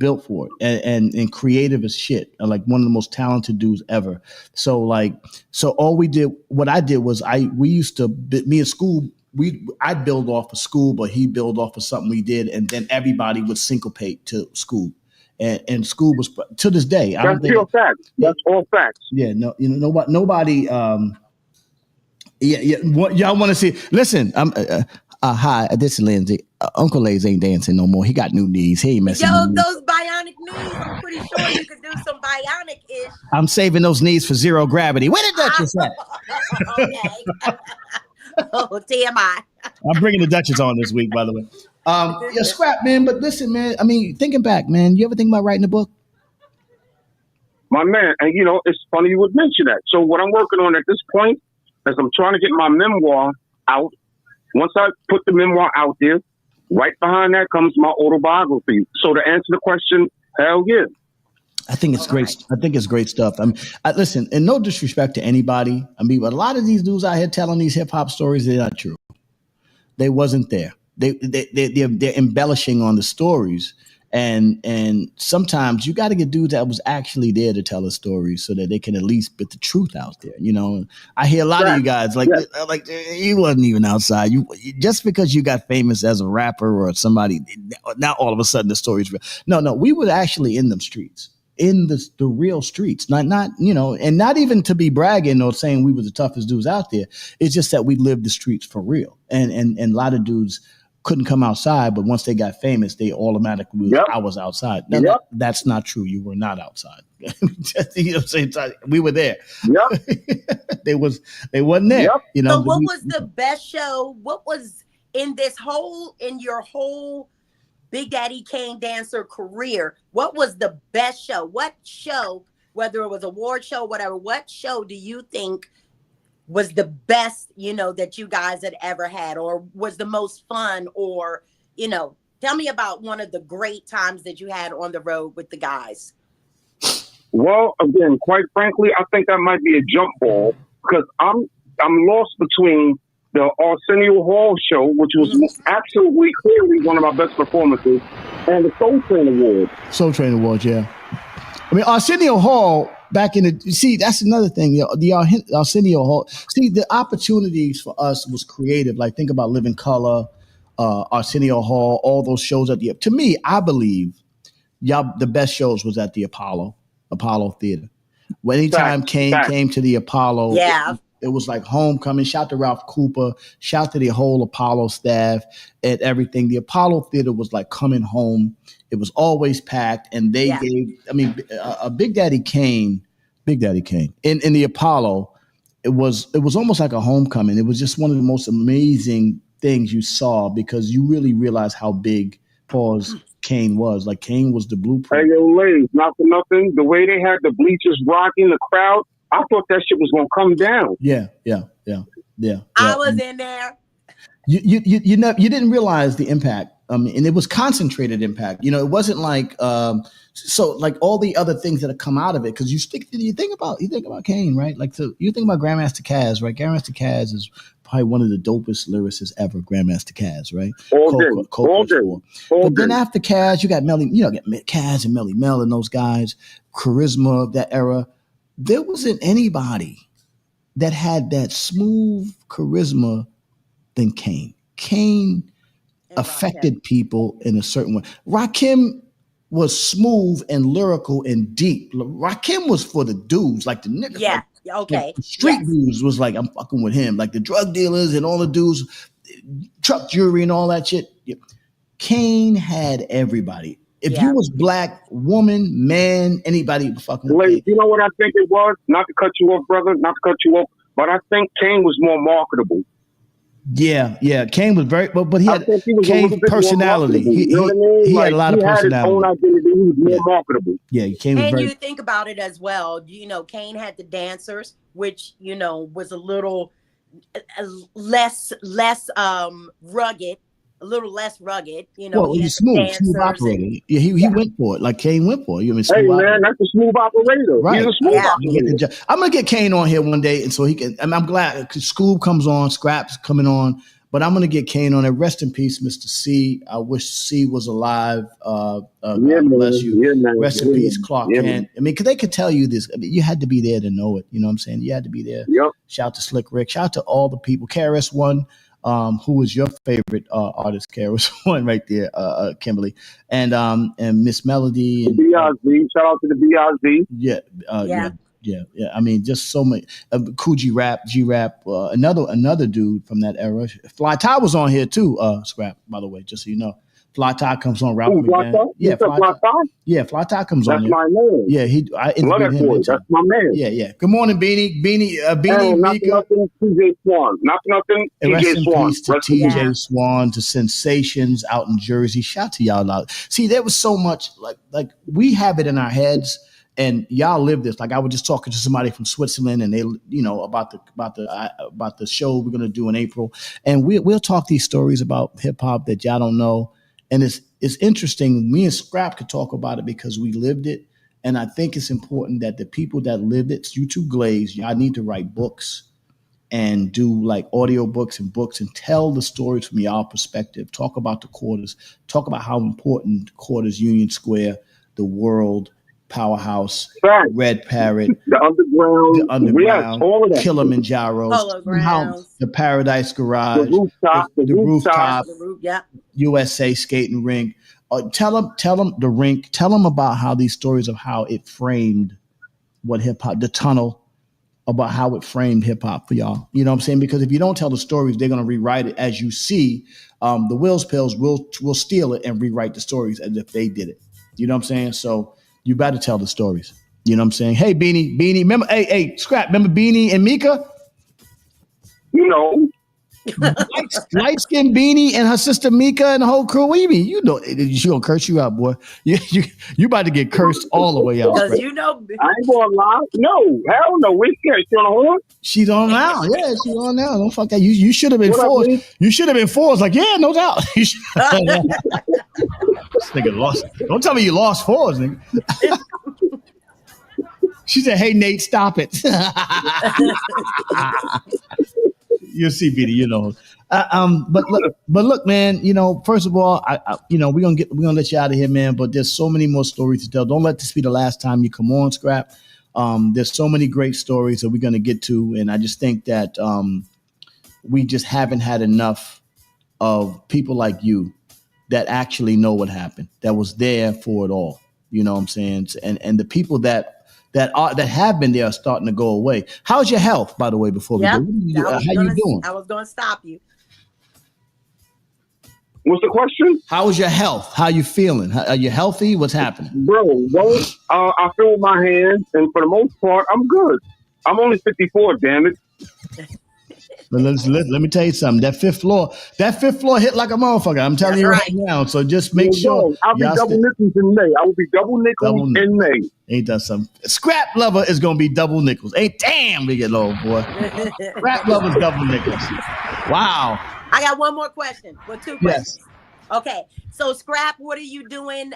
[SPEAKER 1] built for it, and creative as shit. Like one of the most talented dudes ever. So what I did was me and Scoob, I'd build off of Scoob, or he'd build off of something we did, and then everybody would syncopate to Scoob. And Scoob was, to this day,
[SPEAKER 15] that's pure facts. That's all facts.
[SPEAKER 1] Yeah, no, nobody. What y'all want to see? Listen, hi, this is Lindsay. Uncle Lays ain't dancing no more. He got new knees. He ain't messing.
[SPEAKER 16] Those bionic knees. I'm pretty sure you could do some bionic-ish.
[SPEAKER 1] I'm saving those knees for zero gravity. Where the Duchess at?
[SPEAKER 16] Okay. Oh, TMI.
[SPEAKER 1] I'm bringing the Duchess on this week, by the way. Scrap, man. But listen, man. I mean, thinking back, man. You ever think about writing a book?
[SPEAKER 15] My man, and it's funny you would mention that. So what I'm working on at this point, as I'm trying to get my memoir out. Once I put the memoir out there, right behind that comes my autobiography. So to answer the question, hell yeah.
[SPEAKER 1] I think it's great. I think it's great stuff. I mean, listen, and no disrespect to anybody. I mean, but a lot of these dudes out here telling these hip hop stories, they're not true. They wasn't there. They're embellishing on the stories, and sometimes you got to get dudes that was actually there to tell the stories so that they can at least put the truth out there. You know, I hear a lot of you guys like you wasn't even outside. You just because you got famous as a rapper or somebody, now all of a sudden the story's real. No, we were actually in them streets. In the real streets, not you know, and not even to be bragging or saying we were the toughest dudes out there. It's just that we lived the streets for real, and a lot of dudes couldn't come outside, but once they got famous, they automatically I was outside. No, that's not true. You were not outside. You know what I'm saying? We were there. Yep. they wasn't there. Yep. You know.
[SPEAKER 16] So what was the best show? What was in your whole Big Daddy Kane dancer career, what was the best show? What show, whether it was an award show, whatever, what show do you think was the best, you know, that you guys had ever had, or was the most fun, or, you know, tell me about one of the great times that you had on the road with the guys.
[SPEAKER 15] Well, again, quite frankly, I think that might be a jump ball because I'm lost between the Arsenio Hall show, which was absolutely clearly one of my best performances, and the Soul Train Awards.
[SPEAKER 1] Soul Train Awards, yeah. I mean, Arsenio Hall back in the that's another thing. You know, the Arsenio Hall. See, the opportunities for us was creative. Like think about Living Color, Arsenio Hall, all those shows at the. To me, I believe, the best shows was at the Apollo Theater. When anytime Kane came to the Apollo, it was like homecoming. Shout to Ralph Cooper. Shout to the whole Apollo staff and everything. The Apollo Theater was like coming home. It was always packed, and they gave. I mean, Big Daddy Kane in the Apollo. It was almost like a homecoming. It was just one of the most amazing things you saw because you really realized how big Kane was. Like Kane was the blueprint.
[SPEAKER 15] Hey, yo, ladies, not for nothing. The way they had the bleachers rocking the crowd. I thought that shit was gonna come down.
[SPEAKER 1] Yeah.
[SPEAKER 16] I was in there.
[SPEAKER 1] You didn't realize the impact. And it was concentrated impact. You know, it wasn't like so like all the other things that have come out of it. Because you think about Kane, right? Like you think about Grandmaster Caz, right? Grandmaster Caz is probably one of the dopest lyricists ever. Grandmaster Caz, right? All day. But then after Caz, you got Melly. You know, get Caz and Melly Mel and those guys. Charisma of that era. There wasn't anybody that had that smooth charisma than Kane. Kane affected people in a certain way. Rakim was smooth and lyrical and deep. Rakim was for the dudes, like the niggas.
[SPEAKER 16] Yeah,
[SPEAKER 1] like,
[SPEAKER 16] okay.
[SPEAKER 1] The street dudes was like, I'm fucking with him. Like the drug dealers and all the dudes, truck jewelry and all that shit. Kane had everybody. If you was black, woman, man, anybody fucking.
[SPEAKER 15] Wait, you know what I think it was? Not to cut you off, brother. Not to cut you off, but I think Kane was more marketable.
[SPEAKER 1] Yeah. Kane was very, but he had Kane's personality. He had a lot of personality. He had his own identity. He was more marketable. Yeah, Kane was
[SPEAKER 16] and you think about it as well. You know, Kane had the dancers, which you know was a little less rugged. A little less rugged, you know.
[SPEAKER 1] Well, he's smooth operator. Yeah, he went for it. Like Kane went for it. You know,
[SPEAKER 15] hey man, that's a smooth operator. Right. He's a smooth operator.
[SPEAKER 1] I'm gonna get Kane on here one day, and so he can. I'm glad because Scoob comes on, Scraps coming on, but I'm gonna get Kane on it. Rest in peace, Mr. C. I wish C was alive. God bless you. Yeah, rest in peace, Clark Kent. I mean, because they could tell you this. I mean, you had to be there to know it. You know what I'm saying? You had to be there.
[SPEAKER 15] Yep.
[SPEAKER 1] Shout to Slick Rick. Shout to all the people. KRS-One. Who was your favorite artist? KRS-One right there, Kimberly, and Miss Melody and
[SPEAKER 15] BRZ. Shout out to the BRZ.
[SPEAKER 1] Yeah. I mean, just so many. Cool Rap, another dude from that era. Fly Ty was on here too. Scrap, by the way, just so you know. Fly Ty comes on. Ralph McMahon.
[SPEAKER 15] Yeah,
[SPEAKER 1] Fly Ty comes on.
[SPEAKER 15] That's my man.
[SPEAKER 1] Yeah, I interviewed him.
[SPEAKER 15] That's my man.
[SPEAKER 1] Yeah. Good morning, Beanie.
[SPEAKER 15] Nothing, TJ Swan. Nothing, TJ Swan.
[SPEAKER 1] Rest in peace to TJ Swan, to Sensations out in Jersey. Shout to y'all out. See, there was so much like we have it in our heads, and y'all live this. Like I was just talking to somebody from Switzerland, and they, about the show we're gonna do in April, and we'll talk these stories about hip hop that y'all don't know, and it's interesting. Me and Scrap could talk about it because we lived it, and I think it's important that the people that lived it, you two Glaze, y'all need to write books and do like audio books and books and tell the stories from y'all perspective. Talk about the quarters. Talk about how important quarters, Union Square, the World, Powerhouse, Red Parrot,
[SPEAKER 15] the Underground, yes, all of that.
[SPEAKER 1] Kilimanjaro, the Paradise Garage, the rooftop, USA Skating Rink. Tell them the rink. Tell them about how these stories of how it framed what hip hop, the tunnel, about how it framed hip hop for y'all. You know what I'm saying? Because if you don't tell the stories, they're going to rewrite it as you see. The Wills Pills will steal it and rewrite the stories as if they did it. You know what I'm saying? So you better tell the stories. You know what I'm saying? Hey, Beanie, remember, hey, Scrap, remember Beanie and Mika? Light-skinned Beanie and her sister Mika and the whole crew. What do you mean? You know, she gonna curse you out, boy. You about to get cursed all the way out.
[SPEAKER 16] Because
[SPEAKER 15] I ain't gonna lie. No, hell no. Where's she? She on the horn?
[SPEAKER 1] She's on now. Yeah, she's on now. Don't fuck that. You should have been forced. You should have been forced. Like, yeah, no doubt. This nigga lost. Don't tell me you lost fours, nigga. She said, "Hey Nate, stop it." You'll see, Beanie. You know. But look, man. You know, first of all, we're gonna let you out of here, man. But there's so many more stories to tell. Don't let this be the last time you come on, Scrap. There's so many great stories that we're gonna get to, and I just think that we just haven't had enough of people like you that actually know what happened, that was there for it all. You know what I'm saying? And the people that have been there are starting to go away. How's your health, by the way, before we go? How you doing?
[SPEAKER 16] I was going to stop you.
[SPEAKER 15] What's the question?
[SPEAKER 1] How is your health? How you feeling? Are you healthy? What's happening?
[SPEAKER 15] Bro, I feel with my hands, and for the most part, I'm good. I'm only 54, damn it.
[SPEAKER 1] But let me tell you something. That fifth floor hit like a motherfucker. I'm telling you right now. So just make sure.
[SPEAKER 15] I'll be double nickels in May. I will be double nickels in May.
[SPEAKER 1] Ain't that something? Scrap Lover is gonna be double nickels. Damn, we get low, boy. Scrap Lover's double nickels. Wow.
[SPEAKER 16] I got one more question. Well, two questions.
[SPEAKER 1] Yes.
[SPEAKER 16] Okay. So Scrap, what are you doing?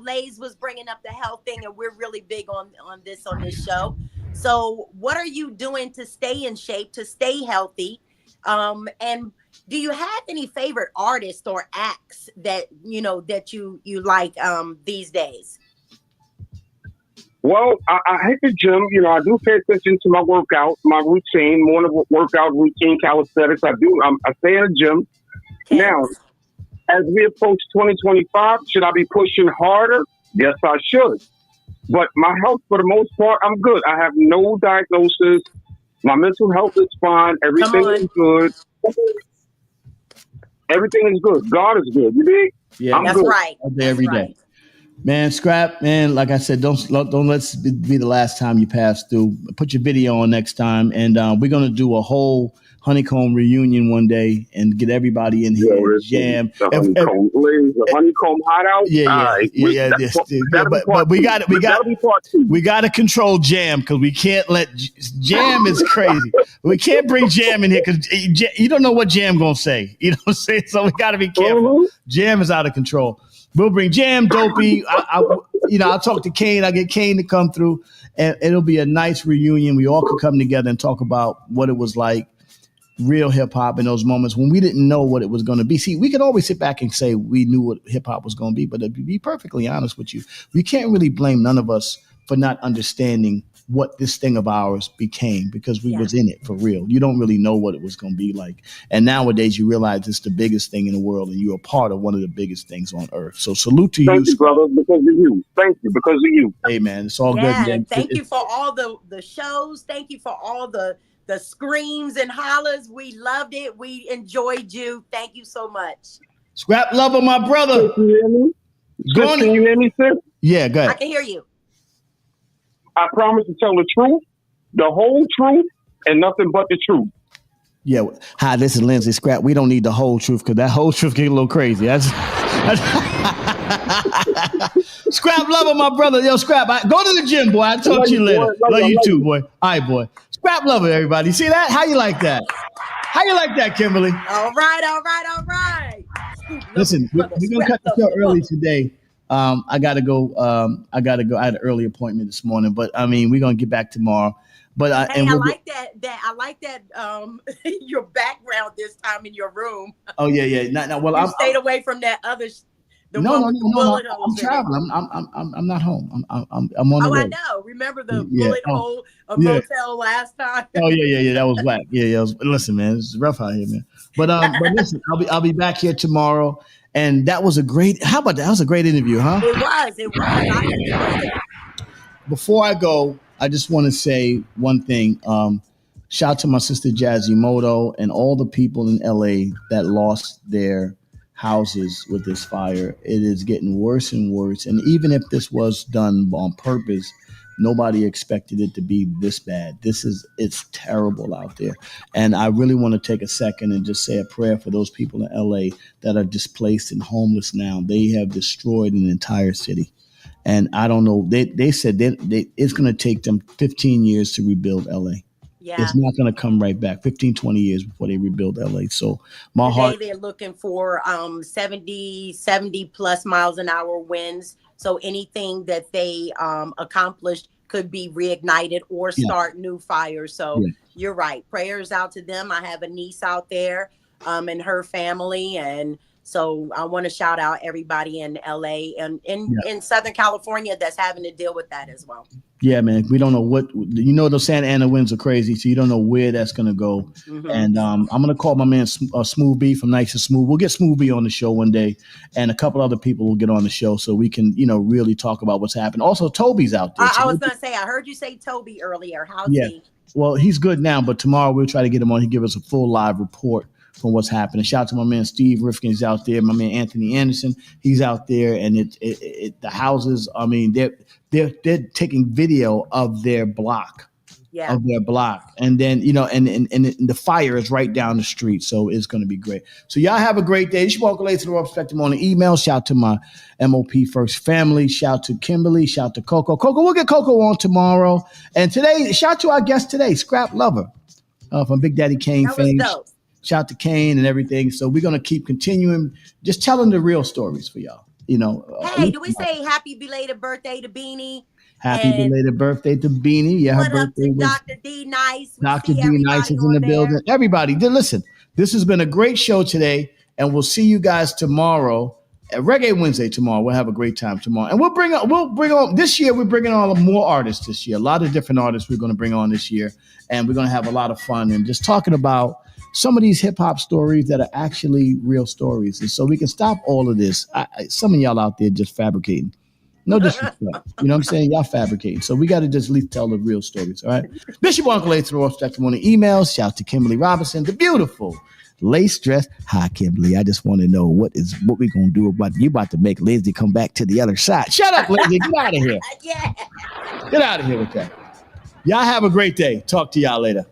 [SPEAKER 16] Lays was bringing up the health thing, and we're really big on this show. So what are you doing to stay in shape, to stay healthy? And do you have any favorite artists or acts that you like these days?
[SPEAKER 15] Well, I hit the gym. You know, I do pay attention to my workout, my routine, morning workout routine, calisthenics. I stay in the gym. Okay. Now, as we approach 2025, should I be pushing harder? Yes, I should. But my health, for the most part, I'm good. I have no diagnosis. My mental health is fine. Everything is good. Everything is good. God is good. You dig?
[SPEAKER 1] Yeah,
[SPEAKER 15] I'm good.
[SPEAKER 16] Right.
[SPEAKER 1] Every day. Man, Scrap, man, like I said, don't let this be the last time you pass through. Put your video on next time, and we're going to do a whole Honeycomb reunion one day and get everybody in here and jam.
[SPEAKER 15] The honeycomb hideout.
[SPEAKER 1] But we got to control Jam, because we can't let Jam is crazy. We can't bring Jam in here because you don't know what Jam gonna say. You know what I'm saying? So we got to be careful. Jam is out of control. We'll bring Jam, Dopey. I'll talk to Kane. I'll get Kane to come through, and it'll be a nice reunion. We all could come together and talk about what it was like, real hip hop, in those moments when we didn't know what it was going to be. See, we could always sit back and say we knew what hip hop was going to be, but to be perfectly honest with you, we can't really blame none of us for not understanding what this thing of ours became, because we was in it for real. You don't really know what it was going to be like. And nowadays you realize it's the biggest thing in the world, and you're a part of one of the biggest things on earth. So salute to you.
[SPEAKER 15] Thank you, brother, because of you. Thank you, because of you.
[SPEAKER 1] Hey, man, it's all good, man.
[SPEAKER 16] Thank you for all the shows. Thank you for all the screams and hollers. We loved it. We enjoyed you. Thank you so much.
[SPEAKER 1] Scrap Lover, my brother.
[SPEAKER 15] Can you hear me? Can you hear me, sis?
[SPEAKER 1] Yeah, go ahead.
[SPEAKER 16] I can hear you.
[SPEAKER 15] I promise to tell the truth, the whole truth, and nothing but the truth.
[SPEAKER 1] Yeah. Hi, this is Lindsay. Scrap. We don't need the whole truth, because that whole truth get a little crazy. Scrap Lover, my brother. Yo, Scrap, go to the gym, boy. I'll talk to you later. Love you too, boy. All right, boy. Scrap Lover, everybody. See that? How you like that? How you like that, Kimberly?
[SPEAKER 16] All right.
[SPEAKER 1] Listen, we're gonna cut the show early today. I gotta go. I had an early appointment this morning, but I mean, we're gonna get back tomorrow. But
[SPEAKER 16] I like that. Your background this time in your room.
[SPEAKER 1] Oh yeah. Well,
[SPEAKER 16] I stayed away from that other.
[SPEAKER 1] No. I'm traveling. I'm not home. I'm on the road.
[SPEAKER 16] I know. Remember the bullet hole of motel last time?
[SPEAKER 1] Oh yeah. That was whack. Yeah. Listen, man, it's rough out here, man. But listen, I'll be back here tomorrow. And that was a great. How about that? That was a great interview, huh?
[SPEAKER 16] It was. I enjoyed it.
[SPEAKER 1] Before I go, I just want to say one thing. Shout out to my sister Jazzy and all the people in LA that lost their houses with this fire. It is getting worse and worse. And even if this was done on purpose, nobody expected it to be this bad. It's terrible out there. And I really want to take a second and just say a prayer for those people in LA that are displaced and homeless now. They have destroyed an entire city. And I don't know, they said it's going to take them 15 years to rebuild LA. Yeah. It's not going to come right back. 15, 20 years before they rebuild LA. So
[SPEAKER 16] they're looking for 70 plus miles an hour winds. So anything that they accomplished could be reignited or start new fires. So you're right. Prayers out to them. I have a niece out there and her family. And so I want to shout out everybody in LA and in Southern California that's having to deal with that as well.
[SPEAKER 1] Yeah, man. We don't know those Santa Ana winds are crazy, so you don't know where that's going to go. Mm-hmm. And I'm going to call my man Smooth B from Nice and Smooth. We'll get Smooth B on the show one day, and a couple other people will get on the show so we can, really talk about what's happened. Also, Toby's out there.
[SPEAKER 16] I was going to say, I heard you say Toby earlier. How's he?
[SPEAKER 1] Well, he's good now, but tomorrow we'll try to get him on. He'll give us a full live report from what's happening. Shout out to my man Steve Rifkin's out there. My man Anthony Anderson, he's out there, and the houses. I mean, they're taking video of their block, and then and the fire is right down the street, so it's going to be great. So y'all have a great day. You should walk late to the Raw Perspective on the email. Shout out to my MOP First family. Shout out to Kimberly. Shout out to Coco. We'll get Coco on tomorrow. And today, shout out to our guest today, Scrap Lover, from Big Daddy Kane fame. Shout out to Kane and everything. So we're going to keep continuing just telling the real stories for y'all.
[SPEAKER 16] Hey, do we say happy belated birthday to Beanie?
[SPEAKER 1] Happy belated birthday to Beanie. Yeah, her birthday was
[SPEAKER 16] Dr. D Nice.
[SPEAKER 1] Dr. D Nice is in the building. Everybody, listen, this has been a great show today, and we'll see you guys tomorrow at Reggae Wednesday tomorrow. We'll have a great time tomorrow. And we'll bring on this year, we're bringing on more artists this year. A lot of different artists we're going to bring on this year, and we're going to have a lot of fun and just talking about some of these hip hop stories that are actually real stories. And so we can stop all of this. Some of y'all out there just fabricating. No disrespect. You know what I'm saying? Y'all fabricating. So we got to just at least tell the real stories. All right. Bishop Uncle A through Spectrum on the email. Shout out to Kimberly Robinson, the beautiful lace dress. Hi, Kimberly. I just want to know what we going to do about you about to make Lindsay come back to the other side. Shut up, Lindsay. Get out of here. Get out of here with that. Y'all have a great day. Talk to y'all later.